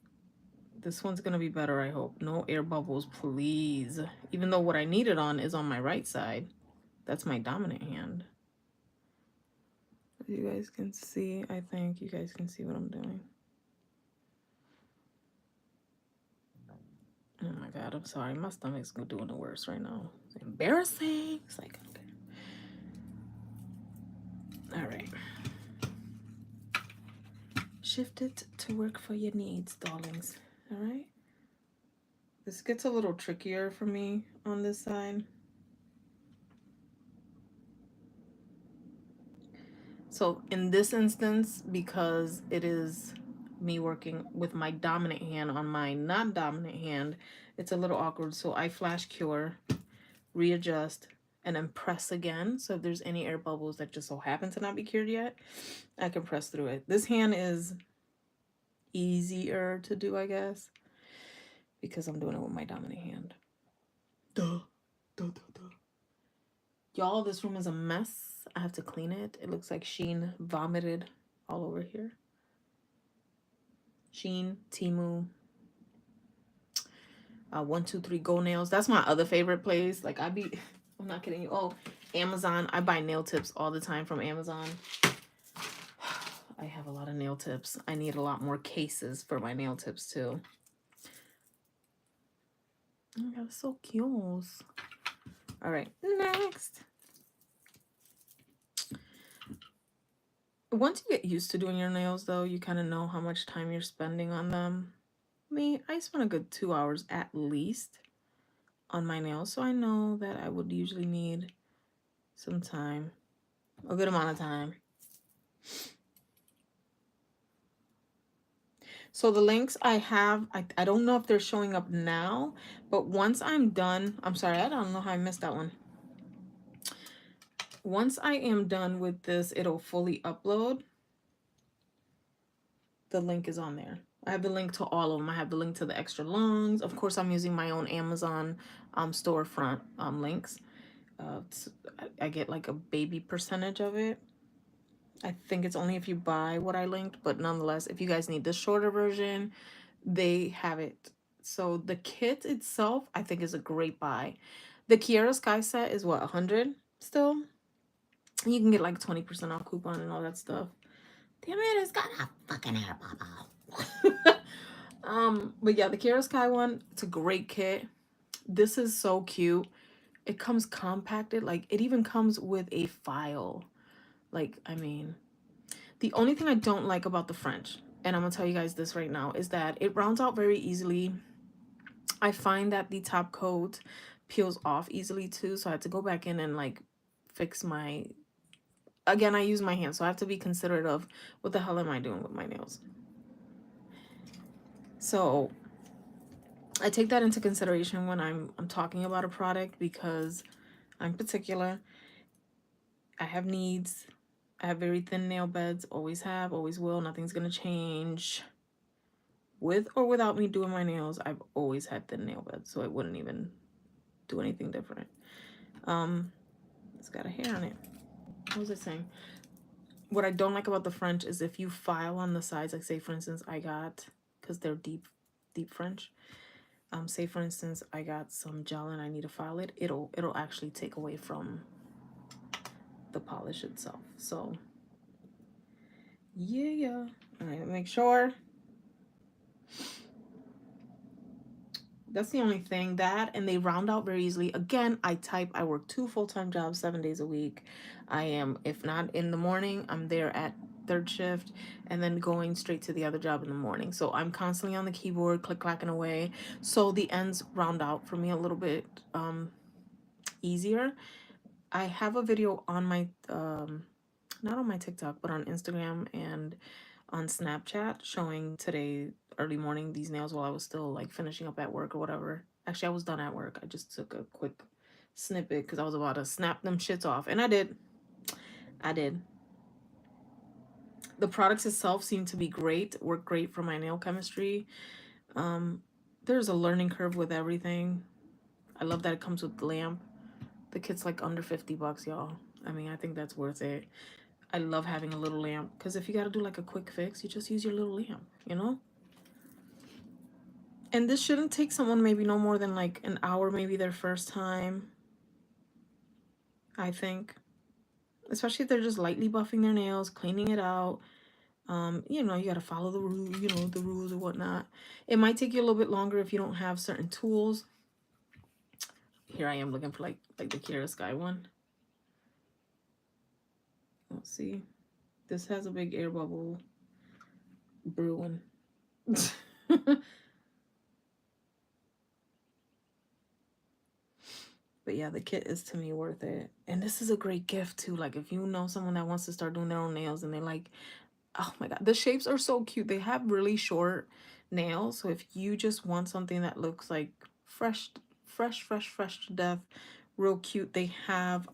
This one's going to be better, I hope. No air bubbles, please. Even though what I need it on is on my right side. That's my dominant hand. You guys can see, I think you guys can see what I'm doing. Oh my God, I'm sorry. My stomach's doing the worst right now. It's embarrassing. It's like, okay. All right. Shift it to work for your needs, darlings. All right. This gets a little trickier for me on this side. So in this instance, because it is me working with my dominant hand on my non-dominant hand, it's a little awkward. So I flash cure, readjust, and then press again. So if there's any air bubbles that just so happen to not be cured yet, I can press through it. This hand is easier to do, I guess, because I'm doing it with my dominant hand. Y'all, this room is a mess. I have to clean it. It looks like Sheen vomited all over here. Sheen, Temu, 123 Go Nails. That's my other favorite place. Like, I'm not kidding you. Oh, Amazon. I buy nail tips all the time from Amazon. I have a lot of nail tips. I need a lot more cases for my nail tips too. Oh my God, it's so cute. All right, next. Once you get used to doing your nails, though, you kind of know how much time you're spending on them. Me, I spend a good 2 hours at least on my nails, so I know that I would usually need some time, a good amount of time. So the links I have, I don't know if they're showing up now, but once I'm done, I'm sorry, I don't know how I missed that one. Once I am done with this, it'll fully upload. The link is on there. I have the link to all of them. I have the link to the extra longs. Of course, I'm using my own Amazon storefront links. I get like a baby percentage of it. I think it's only if you buy what I linked, but nonetheless, if you guys need the shorter version, they have it. So the kit itself, I think, is a great buy. The Kiara Sky set is what, 100 still? You can get like 20% off coupon and all that stuff. Damn it, it's got a fucking air bubble. But yeah, the Kiara Sky one, it's a great kit. This is so cute. It comes compacted, like it even comes with a file. Like, I mean, the only thing I don't like about the French, and I'm gonna tell you guys this right now, is that it rounds out very easily. I find that the top coat peels off easily too, so I had to go back in and like fix my, again, I use my hands, so I have to be considerate of what the hell am I doing with my nails. So I take that into consideration when I'm talking about a product, because I'm particular. I have needs. I have very thin nail beds, always have, always will. Nothing's gonna change. With or without me doing my nails, I've always had thin nail beds, so it wouldn't even do anything different. It's got a hair on it. What was I saying? What I don't like about the French is if you file on the sides, like say for instance, I got, because they're deep French. Say for instance, I got some gel and I need to file it. It'll actually take away from the polish itself. So yeah. All right, make sure. That's the only thing. That, and they round out very easily. Again, I work 2 full-time jobs 7 days a week. I am, if not in the morning, I'm there at 3rd shift and then going straight to the other job in the morning. So I'm constantly on the keyboard, click-clacking away. So the ends round out for me a little bit easier. I have a video on my, not on my TikTok, but on Instagram and on Snapchat showing today early morning these nails while I was still like finishing up at work or whatever. Actually, I was done at work. I just took a quick snippet because I was about to snap them shits off, and I did. The products itself seem to be great, work great for my nail chemistry. There's a learning curve with everything. I love that it comes with the lamp. The kit's like under $50, y'all. I mean, I think that's worth it. I love having a little lamp, because if you got to do like a quick fix, you just use your little lamp, you know? And this shouldn't take someone maybe no more than like an hour, maybe their first time, I think. Especially if they're just lightly buffing their nails, cleaning it out. You know, you got to follow the rules, you know, the rules or whatnot. It might take you a little bit longer if you don't have certain tools. Here I am looking for like the Kiara Sky one. Let's see. This has a big air bubble brewing. But yeah, the kit is to me worth it. And this is a great gift too. Like if you know someone that wants to start doing their own nails and they're like, oh my God, the shapes are so cute. They have really short nails. So if you just want something that looks like fresh to death, real cute, they have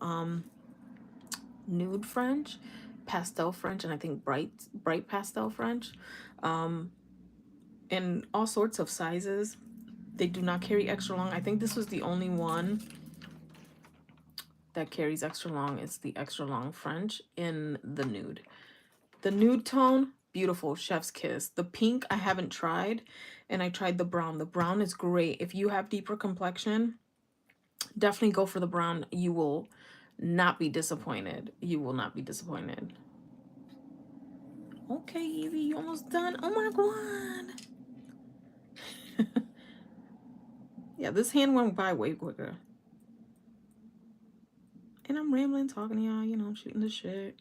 nude French, pastel French, and I think bright pastel French, in all sorts of sizes. They do not carry extra long. I think this was the only one that carries extra long. It's the extra long French in the nude. The nude tone, beautiful, chef's kiss. The pink I haven't tried, and I tried the brown. The brown is great. If you have deeper complexion, definitely go for the brown. You will not be disappointed. You will not be disappointed. Okay, Evie, you almost done. Oh my God. Yeah, this hand went by way quicker. And I'm rambling, talking to y'all, you know, shooting the shit.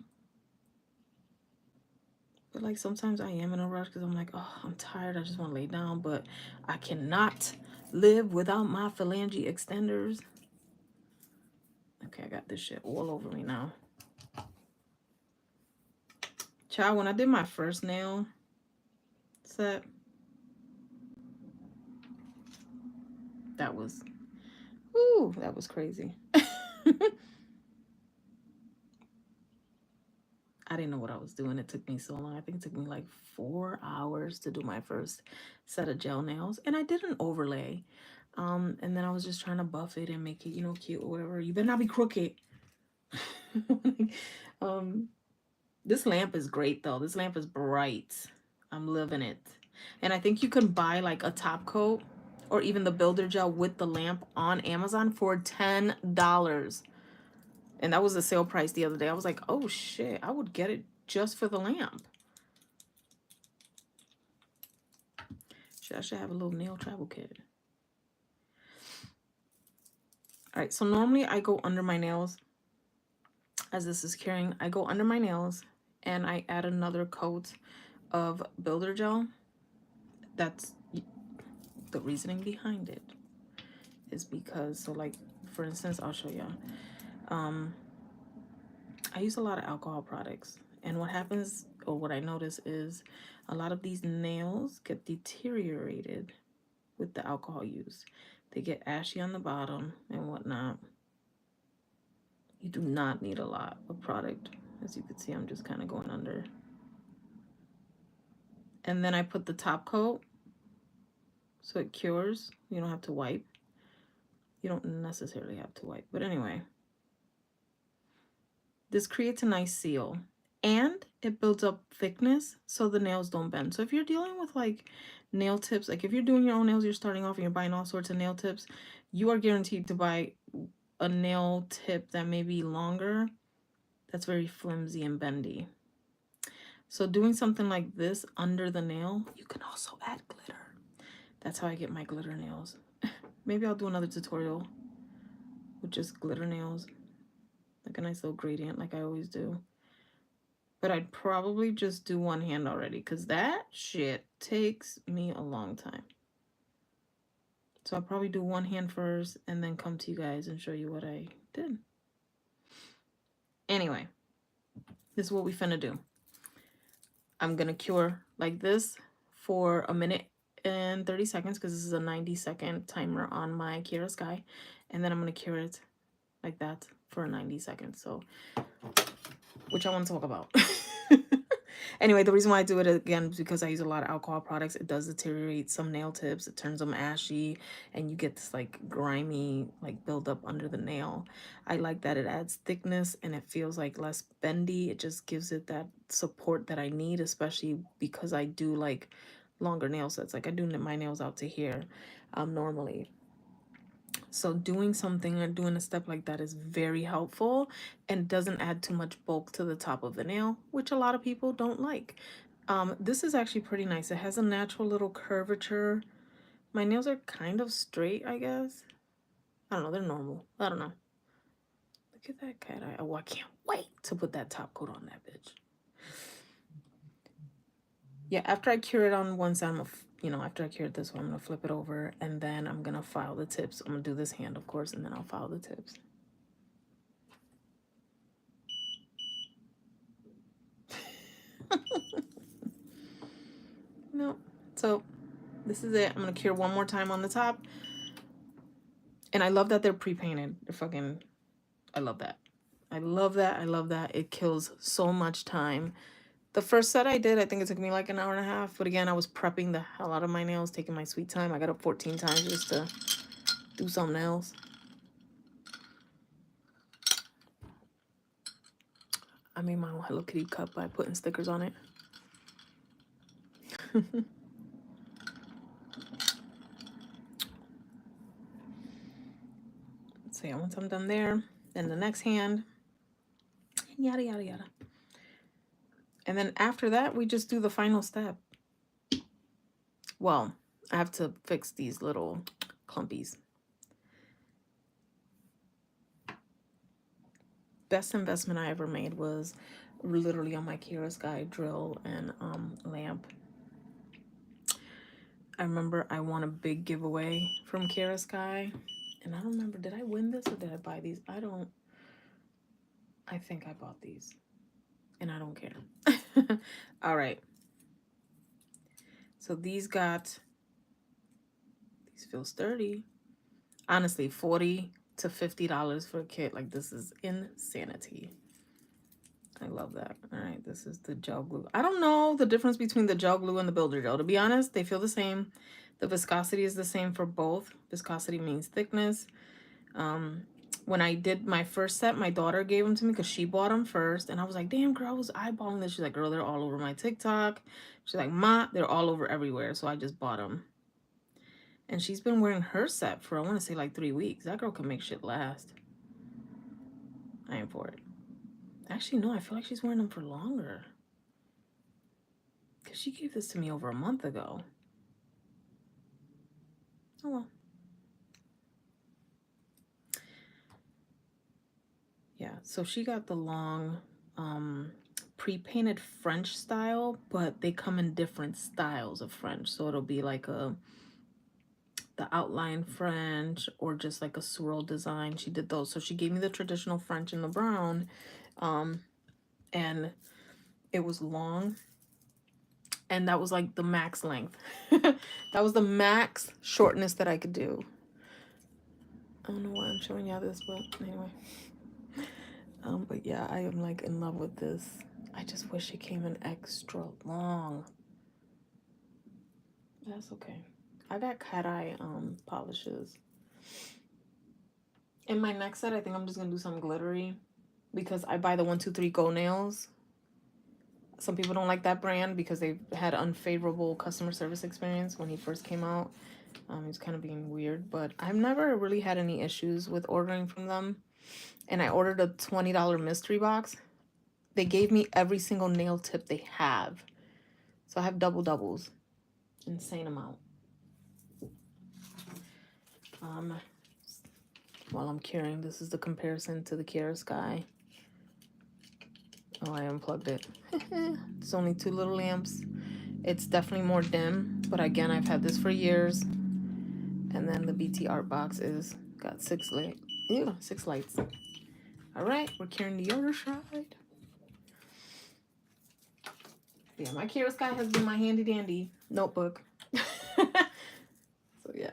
But like sometimes I am in a rush because I'm like, oh, I'm tired. I just want to lay down. But I cannot live without my phalange extenders. Okay, I got this shit all over me now. Child, when I did my first nail set, That was, ooh, that was crazy. I didn't know what I was doing. It took me so long. I think it took me like 4 hours to do my first set of gel nails. And I did an overlay. And then I was just trying to buff it and make it, you know, cute or whatever. You better not be crooked. um, this lamp is great though. This lamp is bright. I'm loving it. And I think you can buy like a top coat or even the builder gel with the lamp on Amazon for $10. And that was the sale price the other day. I was like, oh shit, I would get it just for the lamp. I should have a little nail travel kit. All right, so normally I go under my nails. As this is curing, I go under my nails and I add another coat of builder gel. That's the reasoning behind it, is because, so like, for instance, I'll show you. I use a lot of alcohol products, and what happens, or what I notice, is a lot of these nails get deteriorated with the alcohol use. They get ashy on the bottom and whatnot. You do not need a lot of product. As you can see, I'm just kind of going under. And then I put the top coat so it cures. You don't have to wipe. You don't necessarily have to wipe, but anyway. This creates a nice seal and it builds up thickness so the nails don't bend. So if you're dealing with like nail tips, like if you're doing your own nails, you're starting off and you're buying all sorts of nail tips, you are guaranteed to buy a nail tip that may be longer, that's very flimsy and bendy. So doing something like this under the nail, you can also add glitter. That's how I get my glitter nails. Maybe I'll do another tutorial with just glitter nails, like a nice little gradient like I always do. But I'd probably just do one hand already because that shit takes me a long time. So I'll probably do one hand first and then come to you guys and show you what I did. Anyway, this is what we finna do. I'm gonna cure like this for a minute and 30 seconds because this is a 90-second timer on my Kira Sky. And then I'm gonna cure it like that for 90 seconds. So, which I want to talk about. Anyway, the reason why I do it again is because I use a lot of alcohol products. It does deteriorate some nail tips. It turns them ashy and you get this like grimy like buildup under the nail. I like that it adds thickness and it feels like less bendy. It just gives it that support that I need, especially because I do like longer nail sets. Like I do my nails out to here normally. So doing something and doing a step like that is very helpful and doesn't add too much bulk to the top of the nail, which a lot of people don't like. This is actually pretty nice. It has a natural little curvature. My nails are kind of straight, I guess. I don't know. They're normal. I don't know. Look at that cat eye. Oh, I can't wait to put that top coat on that bitch. Yeah, after I cure it on one side, after I cure it this one, I'm going to flip it over and then I'm going to file the tips. I'm going to do this hand, of course, and then I'll file the tips. No. So this is it. I'm going to cure one more time on the top. And I love that they're pre-painted. They're fucking, I love that. I love that. I love that. It kills so much time. The first set I did, I think it took me like an hour and a half. But again, I was prepping the hell out of my nails, taking my sweet time. I got up 14 times just to do something else. I made my own Hello Kitty cup by putting stickers on it. So yeah, once I'm done there, then the next hand, and yada, yada, yada. And then after that, we just do the final step. Well, I have to fix these little clumpies. Best investment I ever made was literally on my Kira Sky drill and lamp. I remember I won a big giveaway from Kira Sky. And I don't remember, did I win this or did I buy these? I think I bought these. And I don't care. All right. So these feel sturdy. Honestly, $40 to $50 for a kit. Like, this is insanity. I love that. All right, this is the gel glue. I don't know the difference between the gel glue and the builder gel. To be honest, they feel the same. The viscosity is the same for both. Viscosity means thickness. When I did my first set, my daughter gave them to me because she bought them first. And I was like, damn, girl, I was eyeballing this. She's like, girl, they're all over my TikTok. She's like, Ma, they're all over everywhere. So I just bought them. And she's been wearing her set for, I want to say, like 3 weeks. That girl can make shit last. I am for it. Actually, no, I feel like she's wearing them for longer. Because she gave this to me over a month ago. Oh, well. Yeah, so she got the long pre-painted French style, but they come in different styles of French. So it'll be like the outline French or just like a swirl design. She did those. So she gave me the traditional French in the brown, and it was long, and that was like the max length. That was the max shortness that I could do. I don't know why I'm showing y'all this, but anyway. But yeah, I am like in love with this. I just wish it came in extra long. That's okay. I got Cateye polishes. In my next set, I think I'm just gonna do some glittery because I buy the 123 Go nails. Some people don't like that brand because they've had unfavorable customer service experience when he first came out. He's kind of being weird, but I've never really had any issues with ordering from them. And I ordered a $20 mystery box. They gave me every single nail tip they have. So I have double doubles. Insane amount. While I'm curing, this is the comparison to the Kiara Sky. Oh, I unplugged it. It's only 2 little lamps. It's definitely more dim, but again, I've had this for years. And then the BTARTBOX is got 6 lights. Ew, 6 lights. All right, we're curing the other side. Yeah, my Kiara Sky has been my handy dandy notebook. So yeah.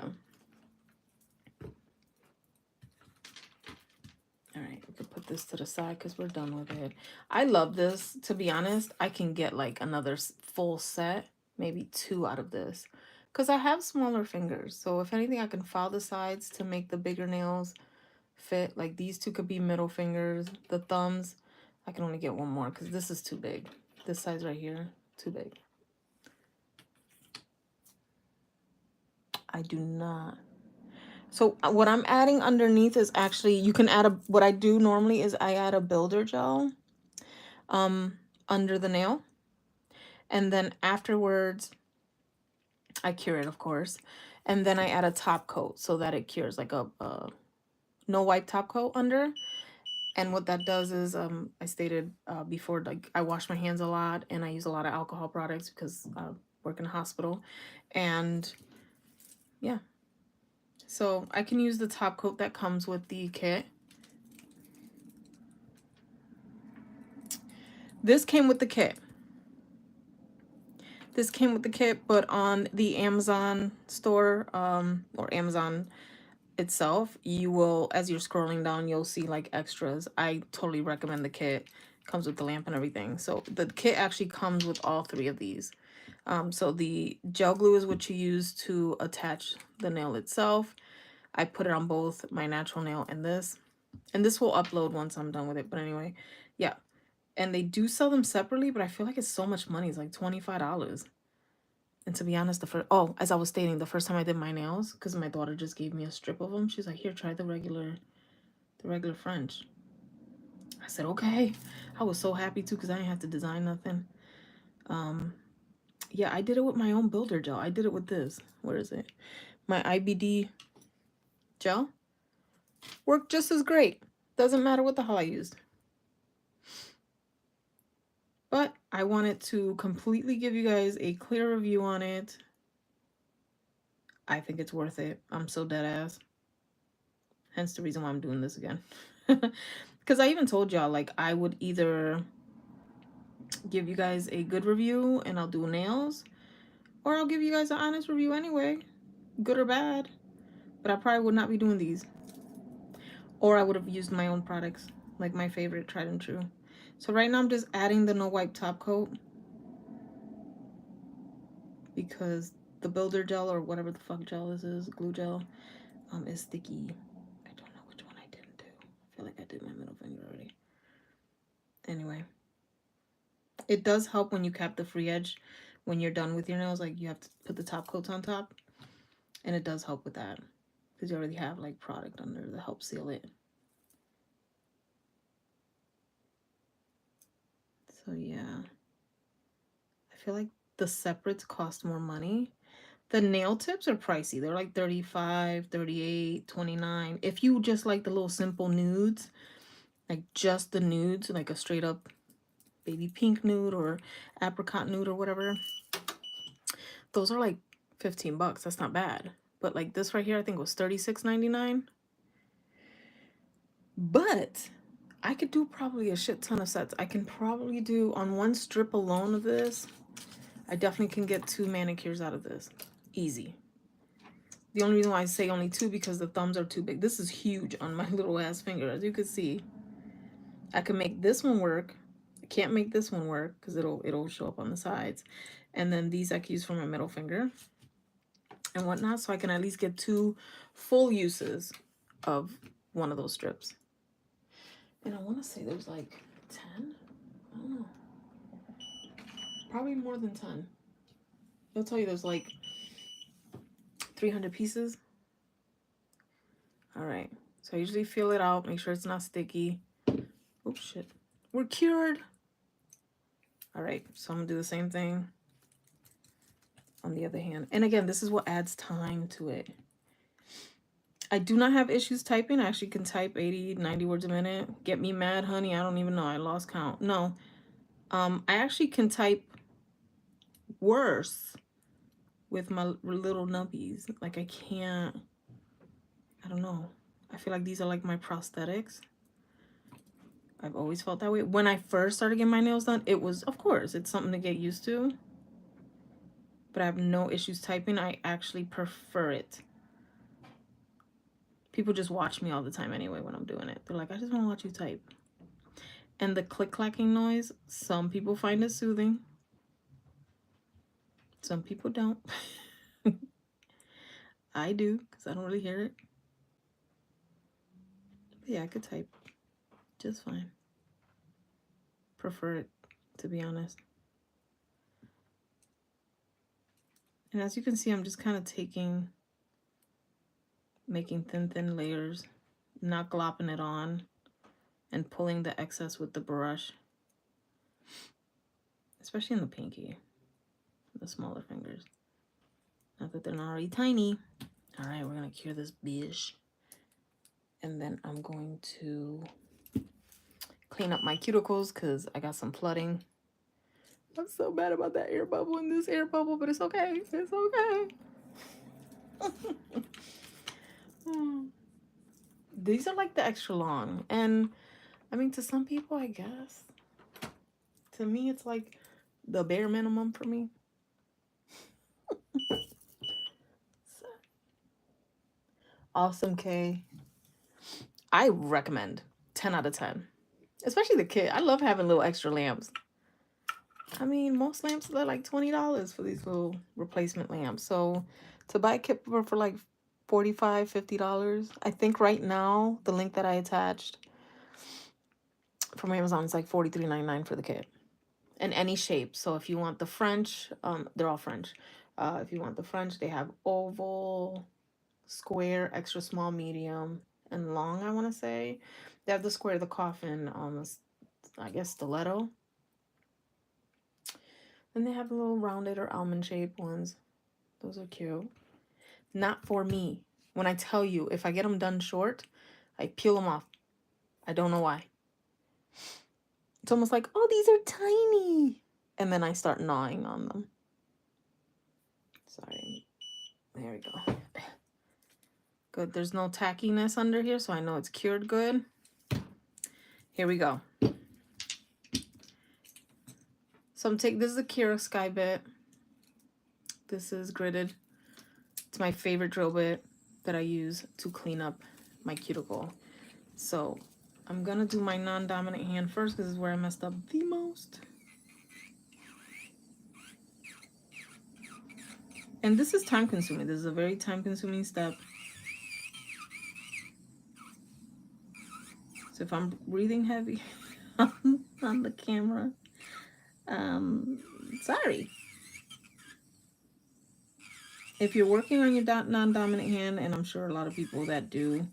All right, we can put this to the side because we're done with it. I love this. To be honest, I can get like another full set, maybe 2 out of this. Because I have smaller fingers. So if anything, I can file the sides to make the bigger nails fit. Like these 2 could be middle fingers. The thumbs, I can only get 1 more because this is too big. This size right here, too big. I do not. So what I'm adding underneath is actually, you can add what I do normally is I add a builder gel under the nail. And then afterwards, I cure it, of course. And then I add a top coat so that it cures, like a no wipe top coat under. And what that does is, I stated before, like I wash my hands a lot and I use a lot of alcohol products because I work in a hospital. And yeah. So I can use the top coat that comes with the kit. This came with the kit. This came with the kit, but on the Amazon store, or Amazon itself, you will, as you're scrolling down, you'll see like extras. I totally recommend the kit. Comes with the lamp and everything. So the kit actually comes with all 3 of these. So the gel glue is what you use to attach the nail itself. I put it on both my natural nail and this. And this will upload once I'm done with it. But anyway, yeah. And they do sell them separately, but I feel like it's so much money. It's like $25. And to be honest, as I was stating, the first time I did my nails, because my daughter just gave me a strip of them, she's like, here, try the regular French. I said, okay. I was so happy too, because I didn't have to design nothing. Yeah, I did it with my own builder gel. I did it with this. Where is it? My IBD gel. Worked just as great. Doesn't matter what the hell I used. But I wanted to completely give you guys a clear review on it. I think it's worth it. I'm so dead ass. Hence the reason why I'm doing this again. Because I even told y'all, like, I would either give you guys a good review and I'll do nails, or I'll give you guys an honest review anyway, good or bad. But I probably would not be doing these. Or I would have used my own products, like my favorite tried and true. So right now I'm just adding the no wipe top coat because the builder gel or whatever the fuck gel this is, glue gel, is sticky. I don't know which one I didn't do. I feel like I did my middle finger already. Anyway, it does help when you cap the free edge when you're done with your nails. Like you have to put the top coats on top, and it does help with that because you already have like product under to help seal it. So yeah, I feel like the separates cost more money. The nail tips are pricey. They're like 35, 38, 29. If you just like the little simple nudes, like just the nudes, like a straight up baby pink nude or apricot nude or whatever, those are like 15 bucks. That's not bad. But like this right here, I think was $36.99. But I could do probably a shit ton of sets. I can probably do on one strip alone of this. I definitely can get 2 manicures out of this. Easy. The only reason why I say only 2 because the thumbs are too big. This is huge on my little ass finger. As you can see, I can make this one work. I can't make this one work because it'll show up on the sides. And then these I can use for my middle finger and whatnot. So I can at least get 2 full uses of one of those strips. And I want to say there's like 10. I don't know. Probably more than 10. They'll tell you there's like 300 pieces. All right. So I usually feel it out. Make sure it's not sticky. Oops, shit. We're cured. All right. So I'm going to do the same thing on the other hand. And again, this is what adds time to it. I do not have issues typing. I actually can type 80, 90 words a minute. Get me mad, honey. I don't even know. I lost count. No. I actually can type worse with my little nubbies. Like I can't, I don't know. I feel like these are like my prosthetics. I've always felt that way. When I first started getting my nails done, it was, of course, it's something to get used to. But I have no issues typing. I actually prefer it. People just watch me all the time anyway when I'm doing it. They're like, I just want to watch you type. And the click-clacking noise, some people find it soothing. Some people don't. I do, because I don't really hear it. But yeah, I could type just fine. Prefer it, to be honest. And as you can see, I'm just kind of making thin layers, not glopping it on, and pulling the excess with the brush. Especially in the pinky, the smaller fingers. Not that they're not already tiny. All right, we're gonna cure this bitch. And then I'm going to clean up my cuticles because I got some flooding. I'm so bad about that air bubble and this air bubble, but it's okay. It's okay. These are like the extra long. And I mean, to some people, I guess. To me, it's like the bare minimum for me. Awesome K. I recommend 10 out of 10. Especially the kit. I love having little extra lamps. I mean, most lamps are like $20 for these little replacement lamps. So to buy a kit for like $45, $50. I think right now, the link that I attached from Amazon is like $43.99 for the kit. In any shape. So if you want the French, they're all French. If you want the French, they have oval, square, extra small, medium, and long, I want to say. They have the square, the Coffin, I guess stiletto. Then they have the little rounded or almond shaped ones. Those are cute. Not for me. When I tell you, if I get them done short, I peel them off. I don't know why. It's almost like, oh, these are tiny. And then I start gnawing on them. Sorry. There we go. Good. There's no tackiness under here, so I know it's cured good. Here we go. So I'm taking, this is a Kira Sky bit. This is gridded. It's my favorite drill bit. that I use to clean up my cuticle. So I'm gonna do my non-dominant hand first because this is where I messed up the most. And this is time consuming. This is a very time consuming step. So if I'm breathing heavy on the camera, sorry. If you're working on your non-dominant hand, and I'm sure a lot of people that do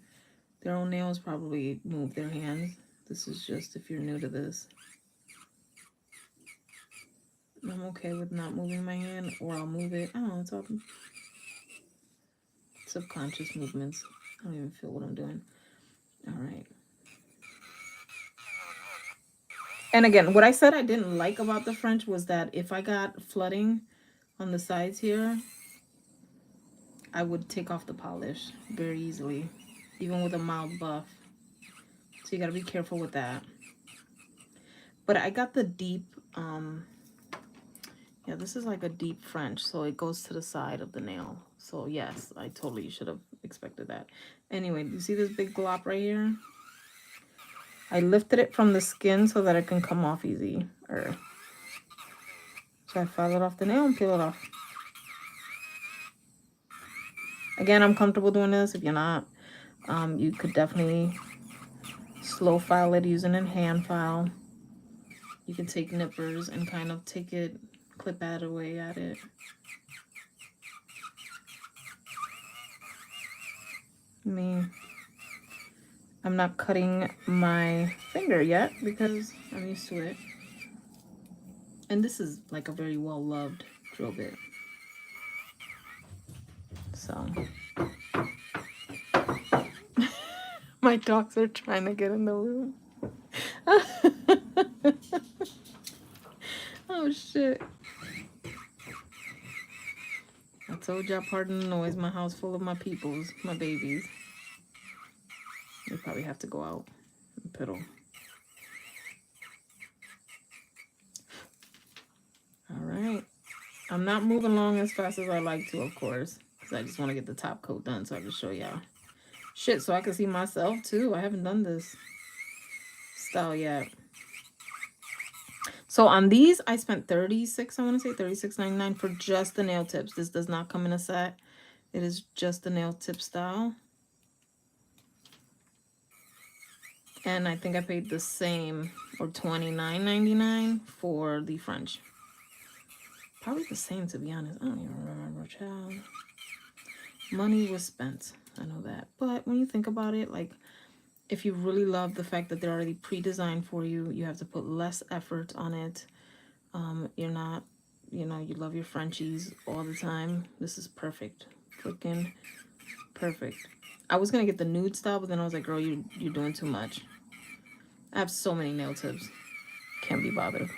their own nails probably move their hands. This is just if you're new to this. I'm okay with not moving my hand, or I'll move it. I don't know, it's all subconscious movements. I don't even feel what I'm doing. All right. And again, what I said I didn't like about the French was that if I got flooding on the sides here, I would take off the polish very easily, even with a mild buff. So you got to be careful with that. But I got the deep, yeah, this is like a deep French, so it goes to the side of the nail. So yes, I totally should have expected that. Anyway, you see this big glop right here? I lifted it from the skin so that it can come off easy. So I file it off the nail and peel it off. Again, I'm comfortable doing this. If you're not, you could definitely slow file it using a hand file. You can take nippers and kind of take it, clip at away at it. I'm not cutting my finger yet because I'm used to it. And this is like a very well-loved drill bit. So my dogs are trying to get in the room. Oh shit. I told y'all, pardon the noise. My house full of my peoples, my babies. They probably have to go out and piddle. All right. I'm not moving along as fast as I like to, of course, because I just want to get the top coat done so I can show y'all. Shit, so I can see myself too. I haven't done this style yet. So on these, I spent $36, I want to say $36.99 for just the nail tips. This does not come in a set. It is just the nail tip style. And I think I paid the same, or $29.99 for the French. Probably the same, to be honest. I don't even remember, child. Money was spent. I know that. But when you think about it, like, if you really love the fact that they're already pre-designed for you, you have to put less effort on it. You're not, you know, you love your Frenchies all the time. This is perfect. Freaking perfect. I was going to get the nude style, but then I was like, girl, you're doing too much. I have so many nail tips. Can't be bothered.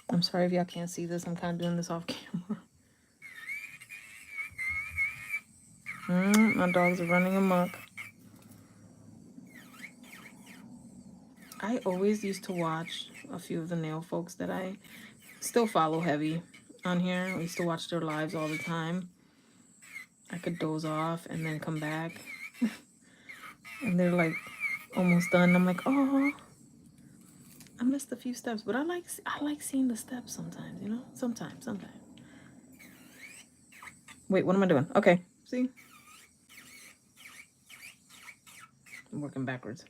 I'm sorry if y'all can't see this. I'm kind of doing this off camera. My dogs are running amok. I always used to watch a few of the nail folks that I still follow heavy on here. I used to watch their lives all the time. I could doze off and then come back. And they're like almost done. I'm like, oh, I missed a few steps. But I like seeing the steps sometimes, you know? Sometimes. Wait, what am I doing? Okay, see? I'm working backwards.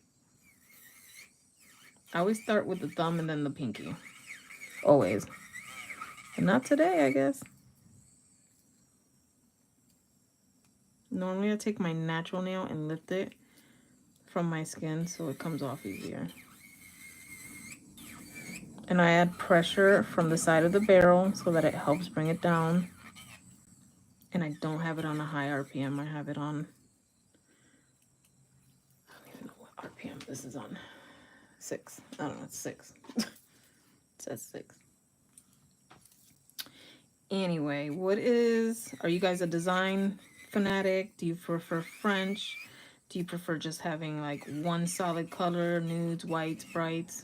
I always start with the thumb and then the pinky. Always. But not today, I guess. Normally I take my natural nail and lift it from my skin so it comes off easier. And I add pressure from the side of the barrel so that it helps bring it down. And I don't have it on a high RPM. I have it on, I don't even know what RPM this is on. 6. I don't know, it's 6. It says 6. Anyway, are you guys a design fanatic? Do you prefer French? Do you prefer just having like one solid color, nudes, whites, brights?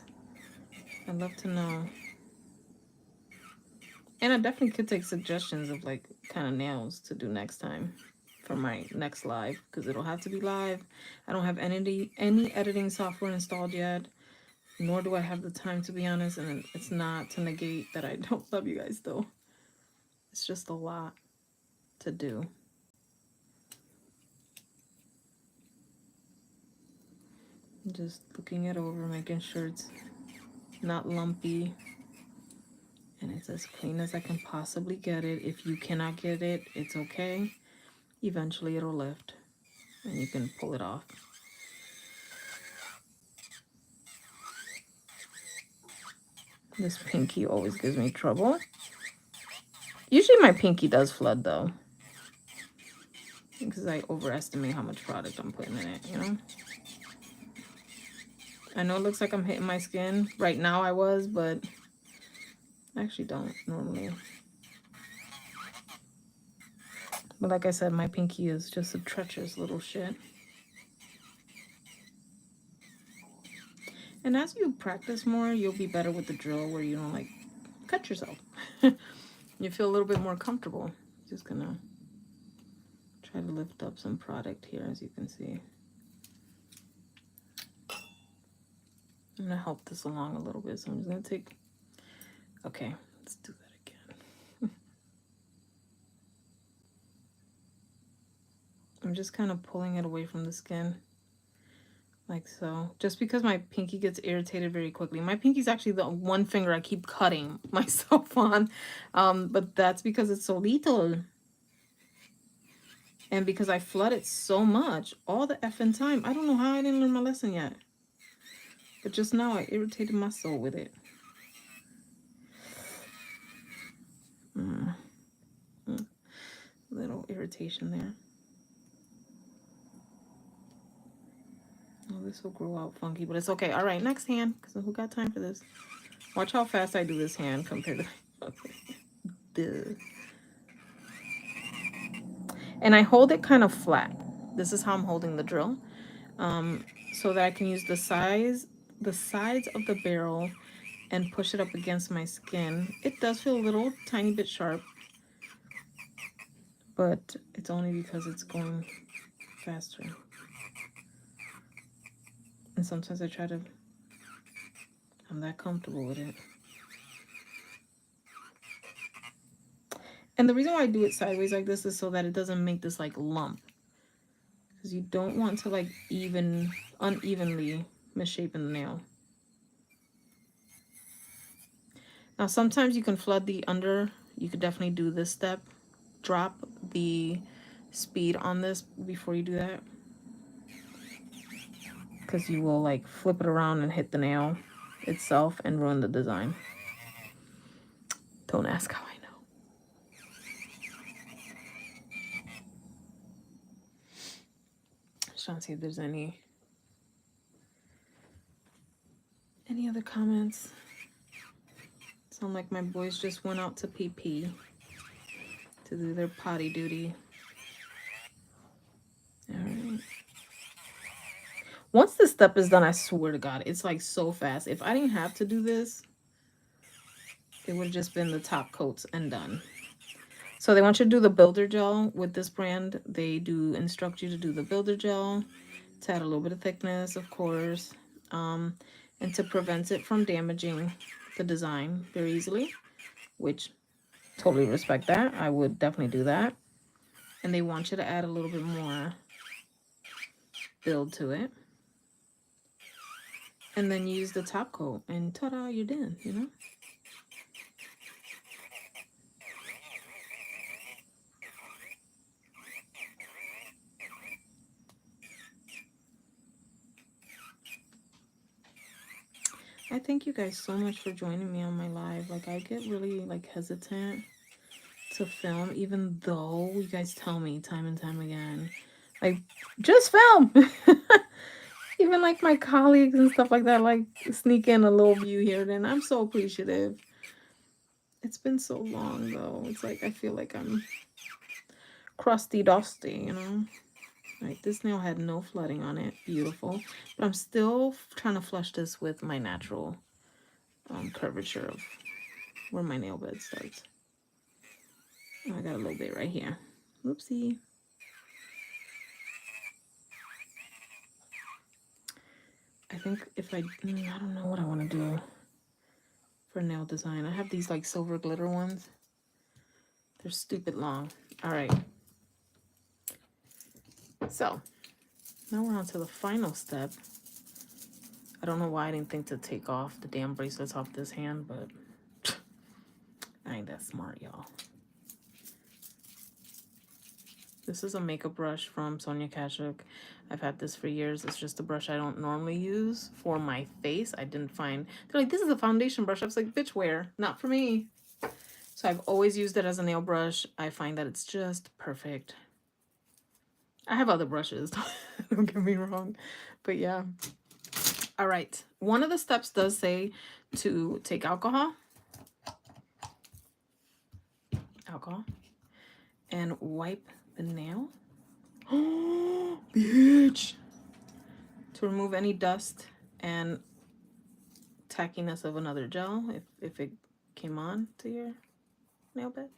I'd love to know. And I definitely could take suggestions of like kind of nails to do next time for my next live, because it'll have to be live. I don't have any editing software installed yet, nor do I have the time, to be honest. And it's not to negate that I don't love you guys though. It's just a lot to do. Just looking it over, making sure it's not lumpy and it's as clean as I can possibly get it. If you cannot get it, it's okay. Eventually it'll lift and you can pull it off. This pinky always gives me trouble. Usually my pinky does flood though, because I overestimate how much product I'm putting in it, you know? I know it looks like I'm hitting my skin. Right now I was, but I actually don't normally. But like I said, my pinky is just a treacherous little shit. And as you practice more, you'll be better with the drill where you don't like cut yourself. You feel a little bit more comfortable. Just gonna try to lift up some product here, as you can see. I'm gonna help this along a little bit, so I'm just gonna take, okay, let's do that again. I'm just kind of pulling it away from the skin, like so. Just because my pinky gets irritated very quickly. My pinky's actually the one finger I keep cutting myself on, but that's because it's so little. And because I flood it so much all the effing time. I don't know how I didn't learn my lesson yet. But just now I irritated my soul with it. Little irritation there. Oh, this will grow out funky, but it's okay. All right, next hand, because who got time for this? Watch how fast I do this hand compared to... Duh. And I hold it kind of flat. This is how I'm holding the drill. So that I can use the sides of the barrel and push it up against my skin. It does feel a little tiny bit sharp, but it's only because it's going faster. And sometimes I try to, I'm that comfortable with it. And the reason why I do it sideways like this is so that it doesn't make this like lump. Because you don't want to like unevenly misshapen the nail. Now sometimes you can flood the under. You could definitely do this step. Drop the speed on this before you do that. Because you will like flip it around and hit the nail itself and ruin the design. Don't ask how I know. Just trying to see if there's any other comments. Sound like my boys just went out to pee to do their potty duty. All right. Once this step is done, I swear to God, it's like so fast. If I didn't have to do this, it would have just been the top coats and done. So they want you to do the builder gel with this brand. They do instruct you to do the builder gel to add a little bit of thickness, of course, and to prevent it from damaging the design very easily, which totally respect that. I would definitely do that. And they want you to add a little bit more build to it. And then use the top coat and ta-da, you're done, you know? I thank you guys so much for joining me on my live. Like, I get really, like, hesitant to film, even though you guys tell me time and time again, like, just film. Even, like, my colleagues and stuff like that, like, sneak in a little view here, then I'm so appreciative. It's been so long, though. It's like, I feel like I'm crusty dusty, you know? Like, this nail had no flooding on it. Beautiful. But I'm still trying to flush this with my natural curvature of where my nail bed starts. Oh, I got a little bit right here. Oopsie. I think if I don't know what I want to do for nail design. I have these like silver glitter ones. They're stupid long. All right. So now we're on to the final step. I don't know why I didn't think to take off the damn bracelets off this hand, but I ain't that smart, y'all. This is a makeup brush from Sonia Kashuk. I've had this for years. It's just a brush I don't normally use for my face. I didn't find... They're like, this is a foundation brush. I was like, bitch, where? Not for me. So I've always used it as a nail brush. I find that it's just perfect. I have other brushes. Don't get me wrong. But yeah. All right. One of the steps does say to take alcohol. And wipe the nail. Oh, bitch. To remove any dust and tackiness of another gel if it came on to your nail bed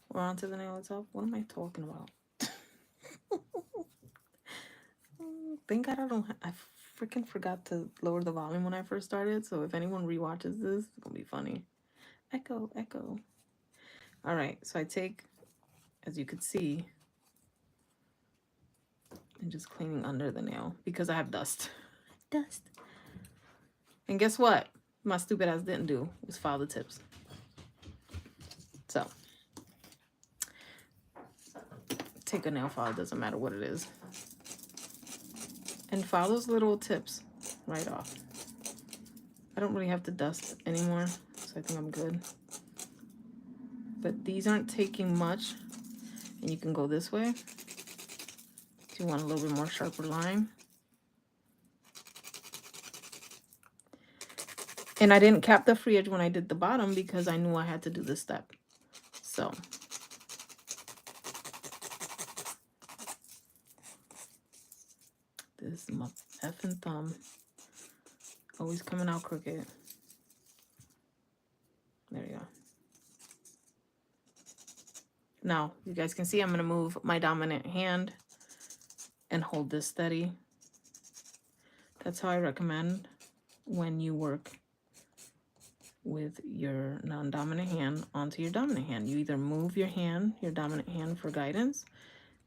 or onto the nail itself. What am I talking about? Thank God I freaking forgot to lower the volume when I first started, so if anyone rewatches this, it's gonna be funny. Echo. All right, so I take, as you could see, and just cleaning under the nail because I have dust. And guess what? My stupid ass didn't do was file the tips. So take a nail file, doesn't matter what it is, and file those little tips right off. I don't really have to dust anymore, so I think I'm good. But these aren't taking much, and you can go this way if you want a little bit more sharper line. And I didn't cap the free edge when I did the bottom because I knew I had to do this step. So this is my effing thumb. Always coming out crooked. There you go. Now, you guys can see I'm going to move my dominant hand and hold this steady. That's how I recommend when you work with your non-dominant hand onto your dominant hand. You either move your hand, your dominant hand, for guidance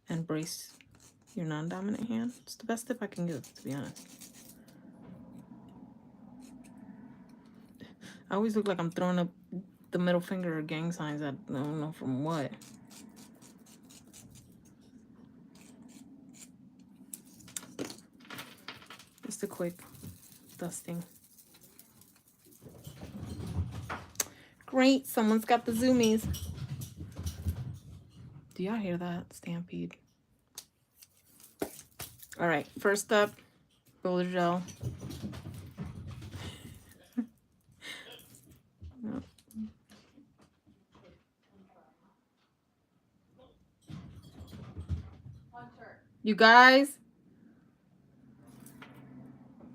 and brace your non-dominant hand. It's the best tip I can give, to be honest. I always look like I'm throwing up the middle finger or gang signs. I don't know from what. Just a quick dusting. Great, someone's got the zoomies. Do y'all hear that stampede? All right, first up, roller gel. You guys.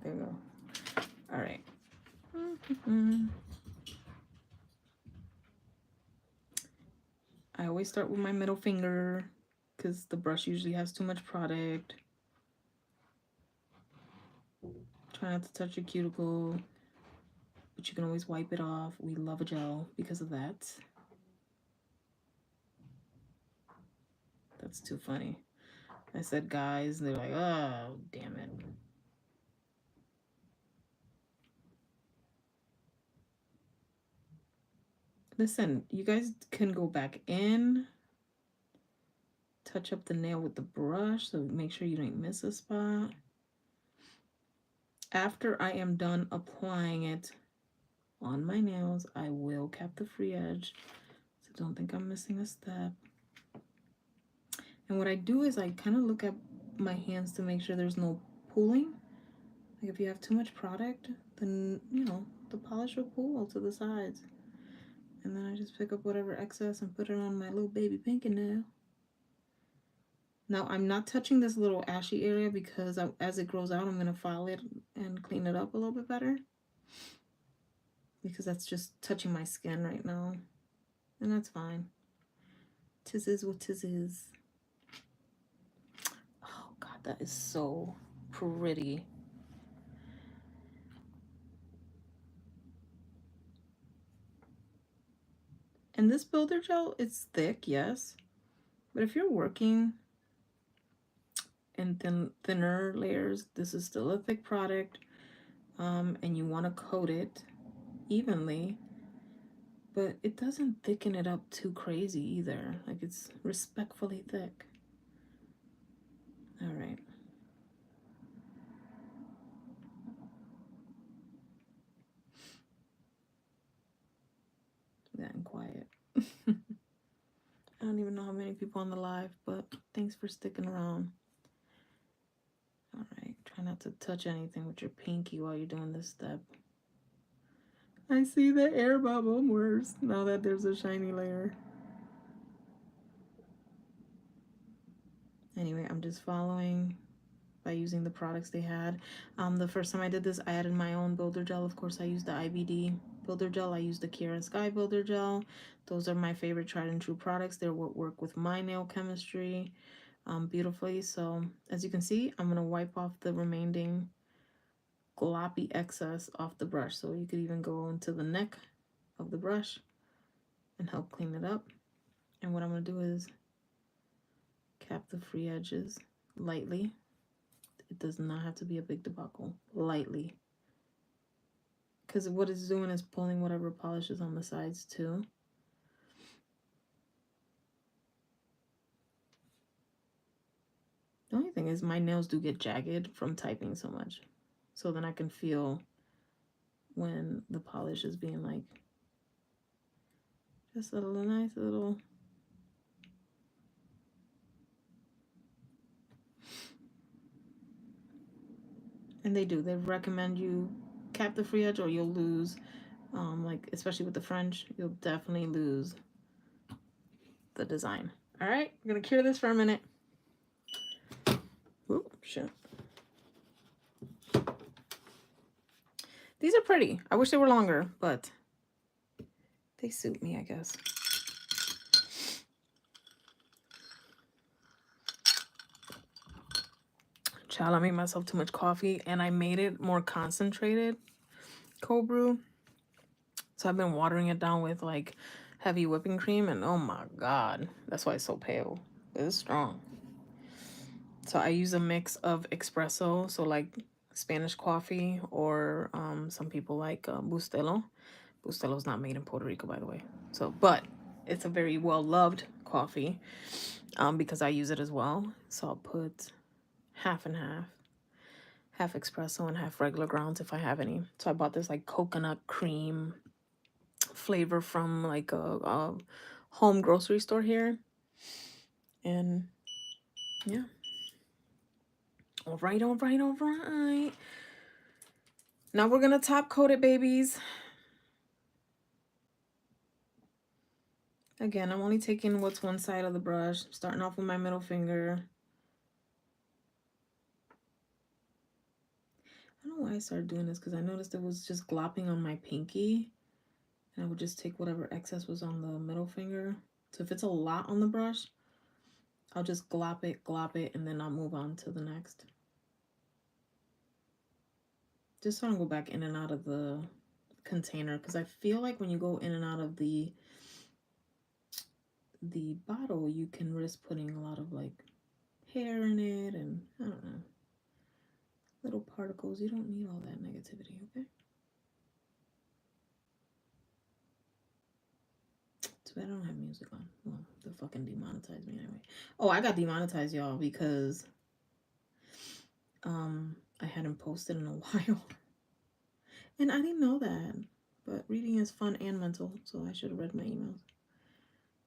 There you go. All right. I always start with my middle finger because the brush usually has too much product. Try not to touch your cuticle, but you can always wipe it off. We love a gel because of that. That's too funny. I said guys, and they're like, oh, damn it. Listen, you guys can go back in, touch up the nail with the brush, so make sure you don't miss a spot. After I am done applying it on my nails, I will cap the free edge, so don't think I'm missing a step. And what I do is I kind of look at my hands to make sure there's no pooling. Like if you have too much product, then, you know, the polish will pool to the sides. And then I just pick up whatever excess and put it on my little baby pinky nail. Now, I'm not touching this little ashy area because as it grows out, I'm going to file it and clean it up a little bit better. Because that's just touching my skin right now. And that's fine. Tis is what tis is. Oh God, that is so pretty. And this builder gel, it's thick, yes. But if you're working in thinner layers, this is still a thick product. And you want to coat it evenly, but it doesn't thicken it up too crazy either. Like, it's respectfully thick. All right. Getting quiet. I don't even know how many people on the live, but thanks for sticking around. All right, try not to touch anything with your pinky while you're doing this step. I see the air bubble worse now that there's a shiny layer. Anyway, I'm just following by using the products they had. The first time I did this, I added my own builder gel. Of course, I used the IBD builder gel. I used the Kira Sky builder gel. Those are my favorite tried and true products. They're what work with my nail chemistry beautifully. So as you can see, I'm gonna wipe off the remaining gloppy excess off the brush. So you could even go into the neck of the brush and help clean it up. And what I'm gonna do is cap the free edges lightly. It does not have to be a big debacle. Lightly. Because what it's doing is pulling whatever polish is on the sides too. The only thing is my nails do get jagged from typing so much. So then I can feel when the polish is being like just a little nice little. And they do. They recommend you cap the free edge or you'll lose. Like especially with the French, you'll definitely lose the design. All right, I'm gonna cure this for a minute. Oop, shit. These are pretty. I wish they were longer, but they suit me, I guess. Child, I made myself too much coffee and I made it more concentrated cold brew. So I've been watering it down with like heavy whipping cream and oh my God, that's why it's so pale. It's strong. So I use a mix of espresso, so like Spanish coffee, or some people like Bustelo. Bustelo's not made in Puerto Rico, by the way. So, but it's a very well-loved coffee because I use it as well. So I'll put half and half espresso and half regular grounds if I have any. So I bought this like coconut cream flavor from like a home grocery store here. And yeah. All right, all right, all right. Now we're gonna top coat it, babies. Again, I'm only taking what's one side of the brush, starting off with my middle finger. I don't know why I started doing this because I noticed it was just glopping on my pinky. And I would just take whatever excess was on the middle finger. So if it's a lot on the brush, I'll just glop it, and then I'll move on to the next. Just so I don't go back in and out of the container, because I feel like when you go in and out of the bottle, you can risk putting a lot of like hair in it and I don't know, little particles. You don't need all that negativity, okay? Too bad I don't have music on. Well, they fucking demonetized me anyway. Oh, I got demonetized, y'all, because I hadn't posted in a while. And I didn't know that. But reading is fun and mental, so I should have read my emails.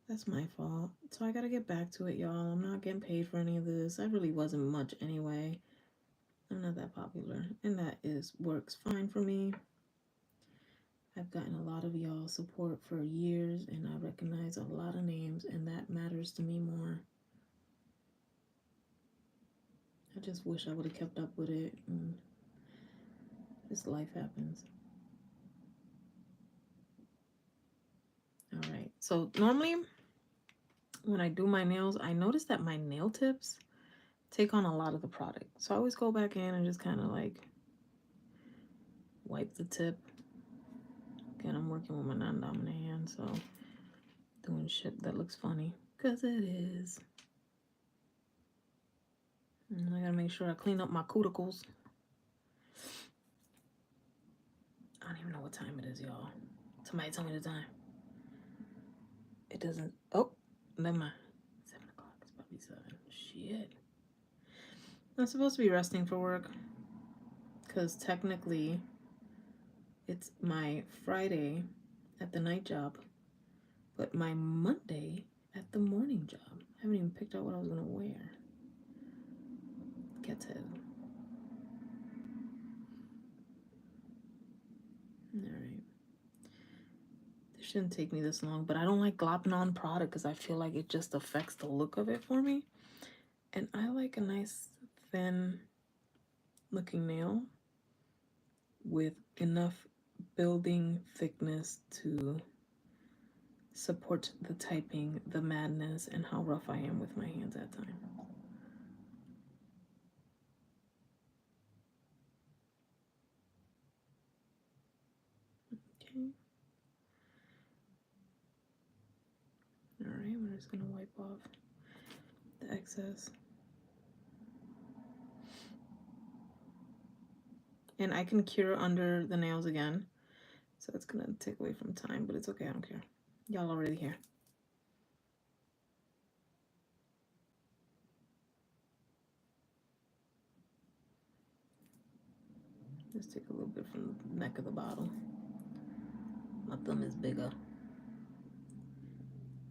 That's my fault. So I gotta get back to it, y'all. I'm not getting paid for any of this. I really wasn't much anyway. I'm not that popular. And that works fine for me. I've gotten a lot of y'all support for years, and I recognize a lot of names, and that matters to me more. I just wish I would have kept up with it, and just life happens. All right, so normally when I do my nails, I notice that my nail tips take on a lot of the product. So I always go back in and just kind of like wipe the tip. Again, I'm working with my non-dominant hand, so doing shit that looks funny, because it is. And I gotta make sure I clean up my cuticles. I don't even know what time it is, y'all. Somebody tell me the time. It doesn't. Oh, never mind. 7 o'clock. It's probably 7. Shit. I'm supposed to be resting for work, because technically it's my Friday at the night job, but my Monday at the morning job. I haven't even picked out what I was gonna wear. Cateye. Alright. This shouldn't take me this long, but I don't like glopping on product because I feel like it just affects the look of it for me. And I like a nice thin looking nail with enough building thickness to support the typing, the madness, and how rough I am with my hands at times. Okay. Alright, we're just gonna wipe off the excess. And I can cure under the nails again. So it's gonna take away from time, but it's okay, I don't care. Y'all already here. Just take a little bit from the neck of the bottle. My thumb is bigger.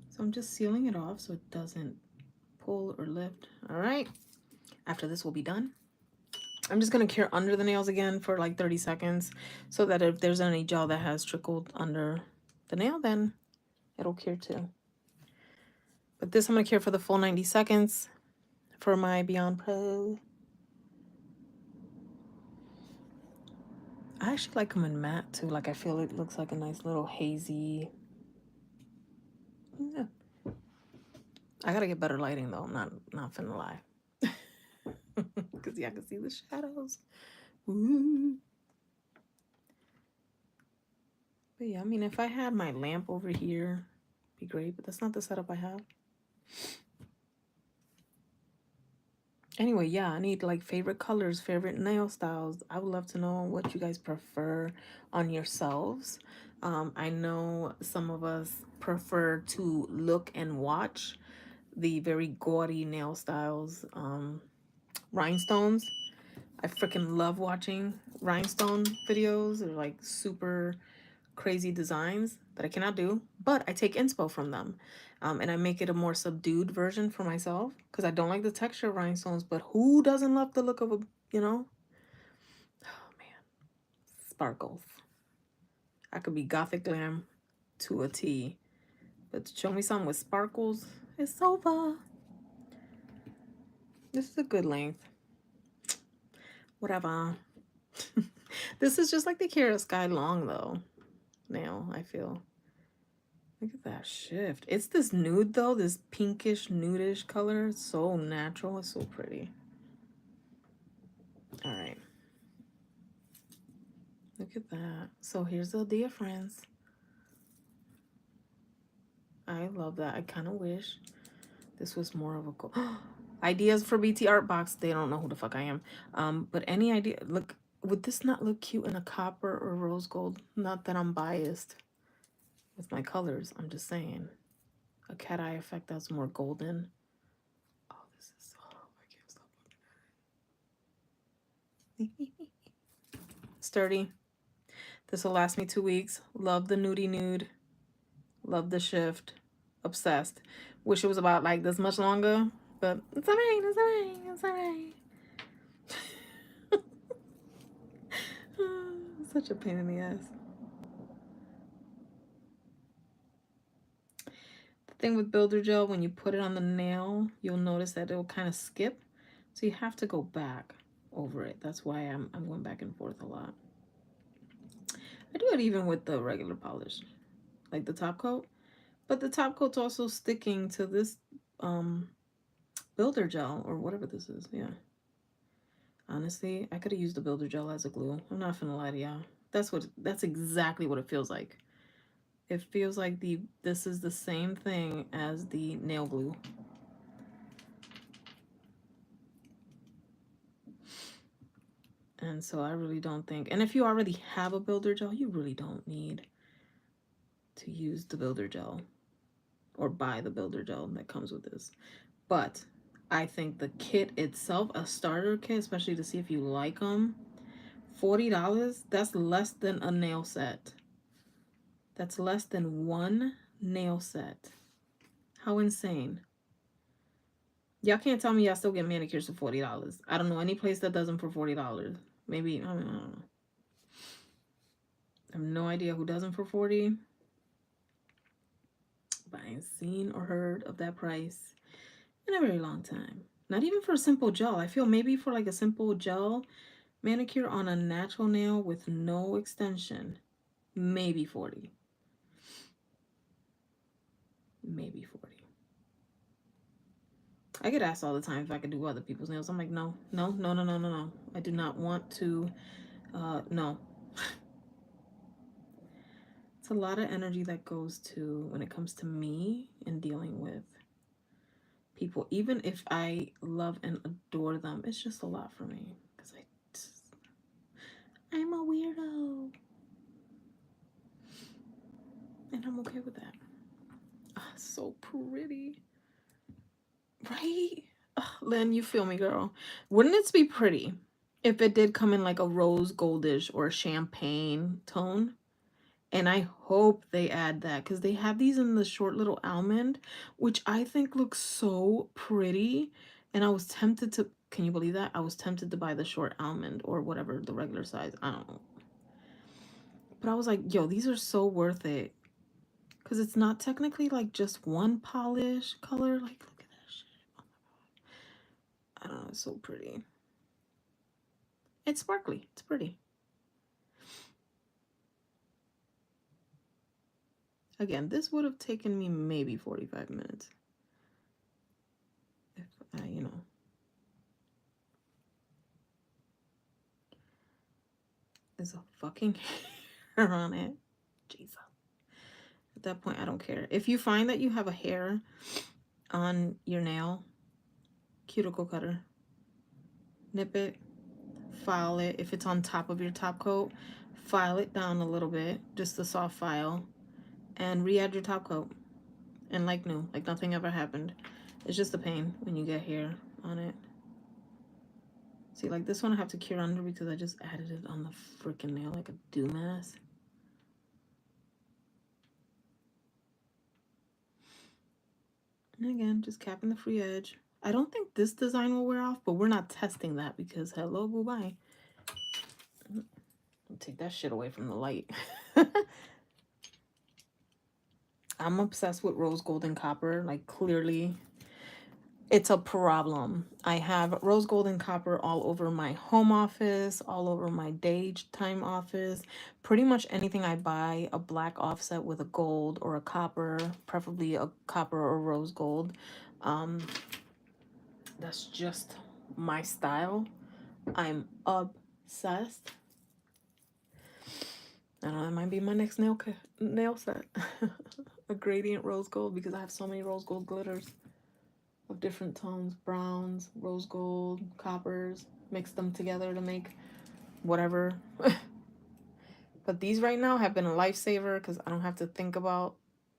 So I'm just sealing it off so it doesn't pull or lift. All right. After this will be done, I'm just going to cure under the nails again for like 30 seconds so that if there's any gel that has trickled under the nail, then it'll cure too. But this I'm going to cure for the full 90 seconds for my Beyond Pro. I actually like them in matte too. Like I feel it looks like a nice little hazy. Yeah. I gotta get better lighting though. Not finna lie. Because yeah, I can see the shadows. Ooh. But yeah, I mean, if I had my lamp over here, it'd be great. But that's not the setup I have. Anyway, yeah, I need like favorite colors, favorite nail styles. I would love to know what you guys prefer on yourselves. I know some of us prefer to look and watch the very gaudy nail styles, rhinestones. I freaking love watching rhinestone videos. They're like super crazy designs that I cannot do, but I take inspo from them. And I make it a more subdued version for myself because I don't like the texture of rhinestones, but who doesn't love the look of a, you know? Oh man, sparkles. I could be gothic glam to a T, but show me something with sparkles, it's over. This is a good length. Whatever. This is just like the Kira Sky Long though. Nail, I feel. Look at that shift. It's this nude though, this pinkish nudish color. It's so natural. It's so pretty. All right. Look at that. So here's the idea, friends. I love that. I kind of wish this was more of a gold. Ideas for BTARTBOX. They don't know who the fuck I am. But any idea? Look, would this not look cute in a copper or rose gold? Not that I'm biased with my colors. I'm just saying. A cat eye effect that's more golden. Oh, this is so, I can't stop looking at it. Sturdy. This will last me 2 weeks. Love the nudie nude. Love the shift. Obsessed. Wish it was about like this much longer, but it's alright, it's alright, it's alright. Such a pain in the ass. The thing with builder gel, when you put it on the nail, you'll notice that it'll kind of skip. So you have to go back over it. That's why I'm going back and forth a lot. I do it even with the regular polish, like the top coat. But the top coat's also sticking to this builder gel or whatever this is. Yeah. Honestly, I could have used the builder gel as a glue. I'm not gonna lie to y'all. That's exactly what it feels like. It feels like this is the same thing as the nail glue. And so I really don't think, and if you already have a builder gel, you really don't need to use the builder gel or buy the builder gel that comes with this. But I think the kit itself, a starter kit, especially to see if you like them, $40, that's less than a nail set. That's less than one nail set. How insane. Y'all can't tell me y'all still get manicures for $40. I don't know any place that does them for $40. Maybe, I don't know. I have no idea who does them for $40. But I ain't seen or heard of that price in a very long time. Not even for a simple gel. I feel maybe for like a simple gel manicure on a natural nail with no extension, maybe 40. Maybe 40. I get asked all the time if I could do other people's nails. I'm like, no. I do not want to, no. It's a lot of energy that goes to when it comes to me and dealing with people. Even if I love and adore them, it's just a lot for me because I'm a weirdo. And I'm okay with that. Oh, so pretty. Right? Oh, Lynn, you feel me, girl. Wouldn't it be pretty if it did come in like a rose goldish or a champagne tone? And I hope they add that because they have these in the short little almond, which I think looks so pretty. And I was tempted to, can you believe that? I was tempted to buy the short almond or whatever, the regular size. I don't know. But I was like, yo, these are so worth it. Because it's not technically like just one polish color. Like, look at that shit. Oh my God. I don't know. It's so pretty. It's sparkly. It's pretty. Again, this would have taken me maybe 45 minutes. If I, you know. There's a fucking hair on it. Jesus. At that point, I don't care. If you find that you have a hair on your nail, cuticle cutter, nip it, file it. If it's on top of your top coat, file it down a little bit, just a soft file, and re-add your top coat. And like new, like nothing ever happened. It's just a pain when you get hair on it. See, like this one I have to cure under because I just added it on the freaking nail like a dumbass. And again, just capping the free edge. I don't think this design will wear off, but we're not testing that because hello, goodbye. Take that shit away from the light. I'm obsessed with rose gold and copper. Like, clearly, it's a problem. I have rose gold and copper all over my home office, all over my daytime office. Pretty much anything I buy, a black offset with a gold or a copper, preferably a copper or rose gold. That's just my style. I'm obsessed. I don't know, that might be my next nail set. A gradient rose gold because I have so many rose gold glitters of different tones. Browns, rose gold, coppers. Mix them together to make whatever. But these right now have been a lifesaver because I don't have to think about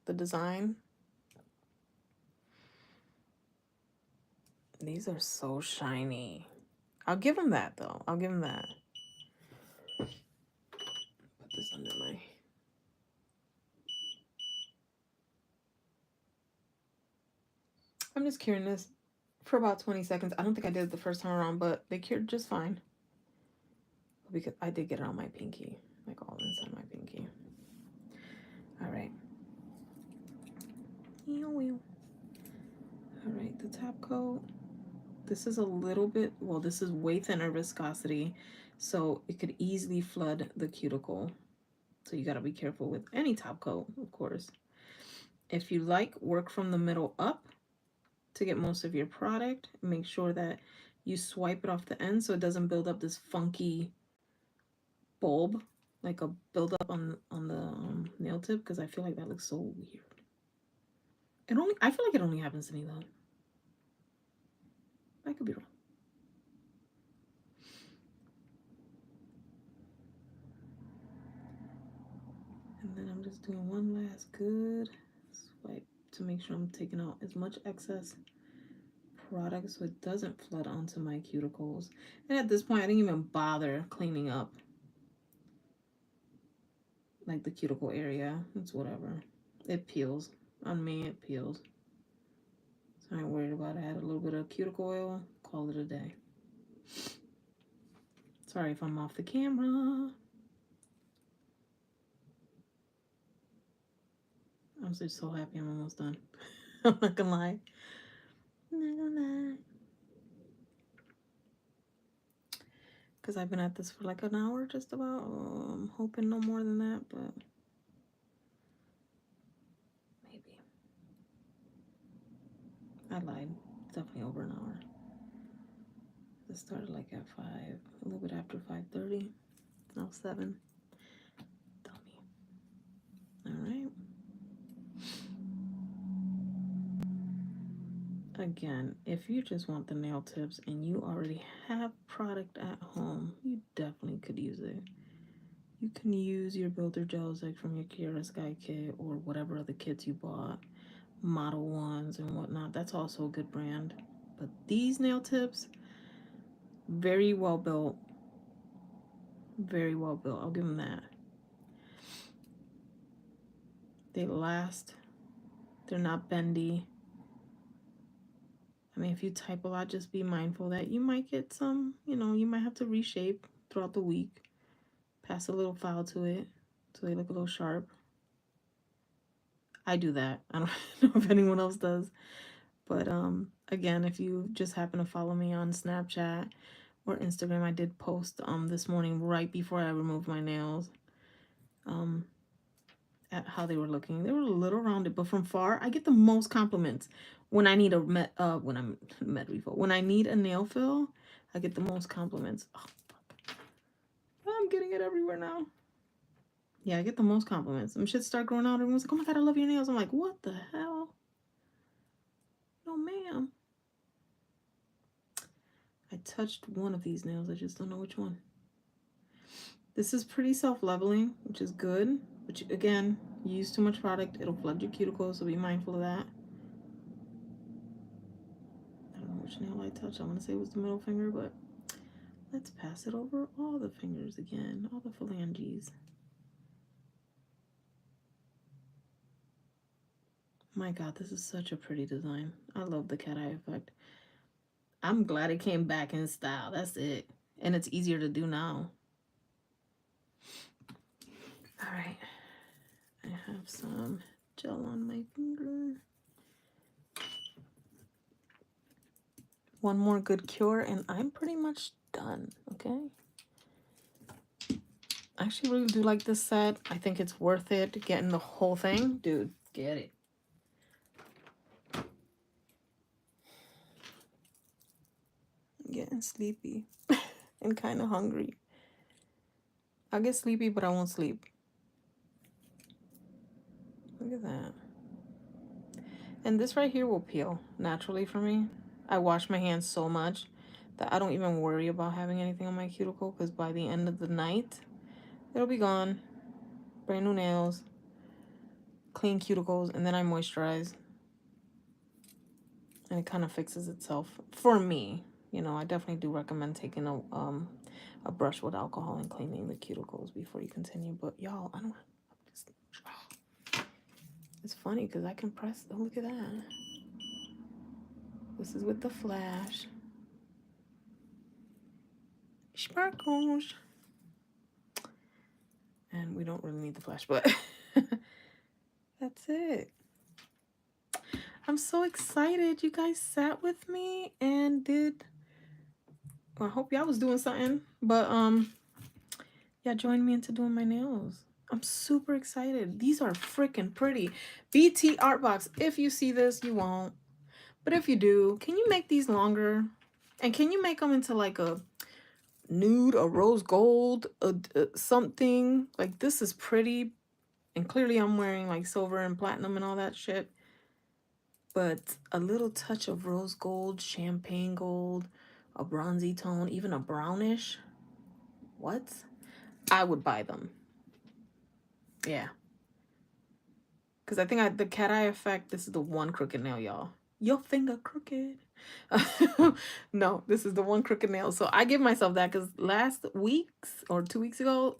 the design. These are so shiny. I'll give them that though. I'll give them that. Put this under my... I'm just curing this for about 20 seconds. I don't think I did it the first time around, but they cured just fine. Because I did get it on my pinky, like all inside my pinky. All right. All right, the top coat. This is a little bit, well, this is way thinner viscosity, so it could easily flood the cuticle. So you got to be careful with any top coat, of course. If you like, work from the middle up to get most of your product. Make sure that you swipe it off the end so it doesn't build up this funky bulb, like a buildup on the nail tip, because I feel like that looks so weird. I feel like it only happens to me though. I could be wrong. And then I'm just doing one last good swipe to make sure I'm taking out as much excess product so it doesn't flood onto my cuticles. And at this point, I didn't even bother cleaning up like the cuticle area. It's whatever. It peels. On me, it peels. So I ain't worried about it. I had a little bit of cuticle oil. Call it a day. Sorry if I'm off the camera. I'm just so happy I'm almost done. I'm not gonna lie. I'm not gonna lie. Because I've been at this for like an hour just about. I'm hoping no more than that, but maybe. I lied. It's definitely over an hour. This started like at 5, a little bit after 5:30. It's now 7. Dummy. Alright. Again, if you just want the nail tips and you already have product at home, you definitely could use it. You can use your builder gels like from your Kiara Sky kit or whatever other kits you bought, Model Ones and whatnot. That's also a good brand. But these nail tips, very well built. Very well built. I'll give them that. They last. They're not bendy. I mean, if you type a lot, just be mindful that you might get some, you know, you might have to reshape throughout the week. Pass a little file to it so they look a little sharp. I do that. I don't know if anyone else does. But again, if you just happen to follow me on Snapchat or Instagram, I did post this morning right before I removed my nails at how they were looking. They were a little rounded, but from far, I get the most compliments. When I need when I need a nail fill, I get the most compliments. Oh, fuck. I'm getting it everywhere now. Yeah, I get the most compliments. Some shit start growing out. Everyone's like, oh my God, I love your nails. I'm like, what the hell? No, ma'am. I touched one of these nails. I just don't know which one. This is pretty self-leveling, which is good. But again, you use too much product, it'll flood your cuticles, so be mindful of that. I don't know which nail I touched. I want to say it was the middle finger, but let's pass it over all the fingers again, all the phalanges. My God, this is such a pretty design. I love the Cateye effect. I'm glad it came back in style. That's it. And it's easier to do now. All right. I have some gel on my finger. One more good cure and I'm pretty much done, okay? I actually really do like this set. I think it's worth it getting the whole thing. Dude, get it. I'm getting sleepy and kind of hungry. I'll get sleepy, but I won't sleep. Look at that. And this right here will peel naturally for me. I wash my hands so much that I don't even worry about having anything on my cuticle because by the end of the night, it'll be gone. Brand new nails, clean cuticles, and then I moisturize. And it kind of fixes itself for me. You know, I definitely do recommend taking a brush with alcohol and cleaning the cuticles before you continue. But y'all, I don't. It's funny because I can press. Oh, look at that. This is with the flash. Sparkles. And we don't really need the flash, but that's it. I'm so excited. You guys sat with me and did. Well, I hope y'all was doing something, but yeah, join me into doing my nails. I'm super excited. These are freaking pretty. BTARTBOX. If you see this, you won't. But if you do, can you make these longer? And can you make them into like a nude, a rose gold, a something? Like, this is pretty. And clearly I'm wearing like silver and platinum and all that shit. But a little touch of rose gold, champagne gold, a bronzy tone, even a brownish. What? I would buy them. Yeah. Because I think the cat eye effect, this is the one crooked nail, y'all. Your finger crooked. No, this is the one crooked nail. So I give myself that because last week's or 2 weeks ago,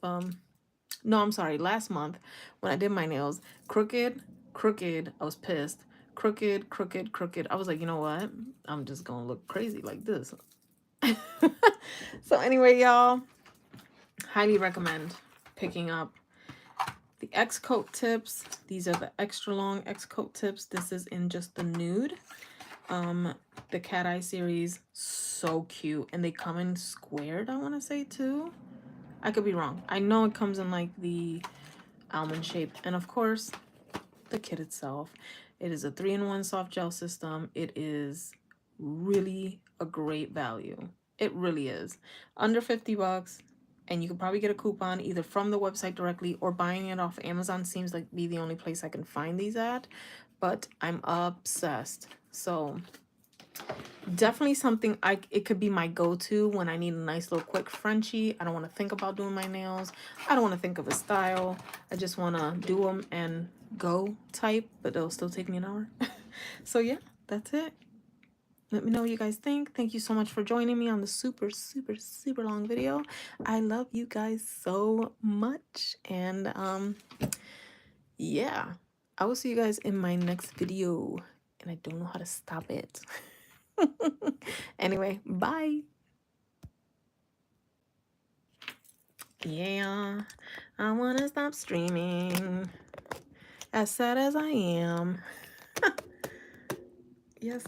no, I'm sorry, last month when I did my nails, crooked, I was pissed. Crooked. I was like, you know what? I'm just gonna look crazy like this. So anyway, y'all, highly recommend picking up the X coat tips. These are the extra long X coat tips. This is in just the nude. The cat eye series, so cute, and they come in squared, I want to say, too. I could be wrong. I know it comes in like the almond shape, and of course the kit itself. It is a 3-in-1 soft gel system. It is really a great value. It really is. Under 50 bucks, and you can probably get a coupon either from the website directly or buying it off Amazon seems like be the only place I can find these at, but I'm obsessed. So definitely something it could be my go-to when I need a nice little quick Frenchie. I don't want to think about doing my nails. I don't want to think of a style. I just want to do them and go type, but it'll still take me an hour. So yeah, that's it. Let me know what you guys think. Thank you so much for joining me on the super long video. I love you guys so much, and yeah, I will see you guys in my next video, and I don't know how to stop it. Anyway, bye. Yeah, I want to stop streaming. As sad as I am. Yes.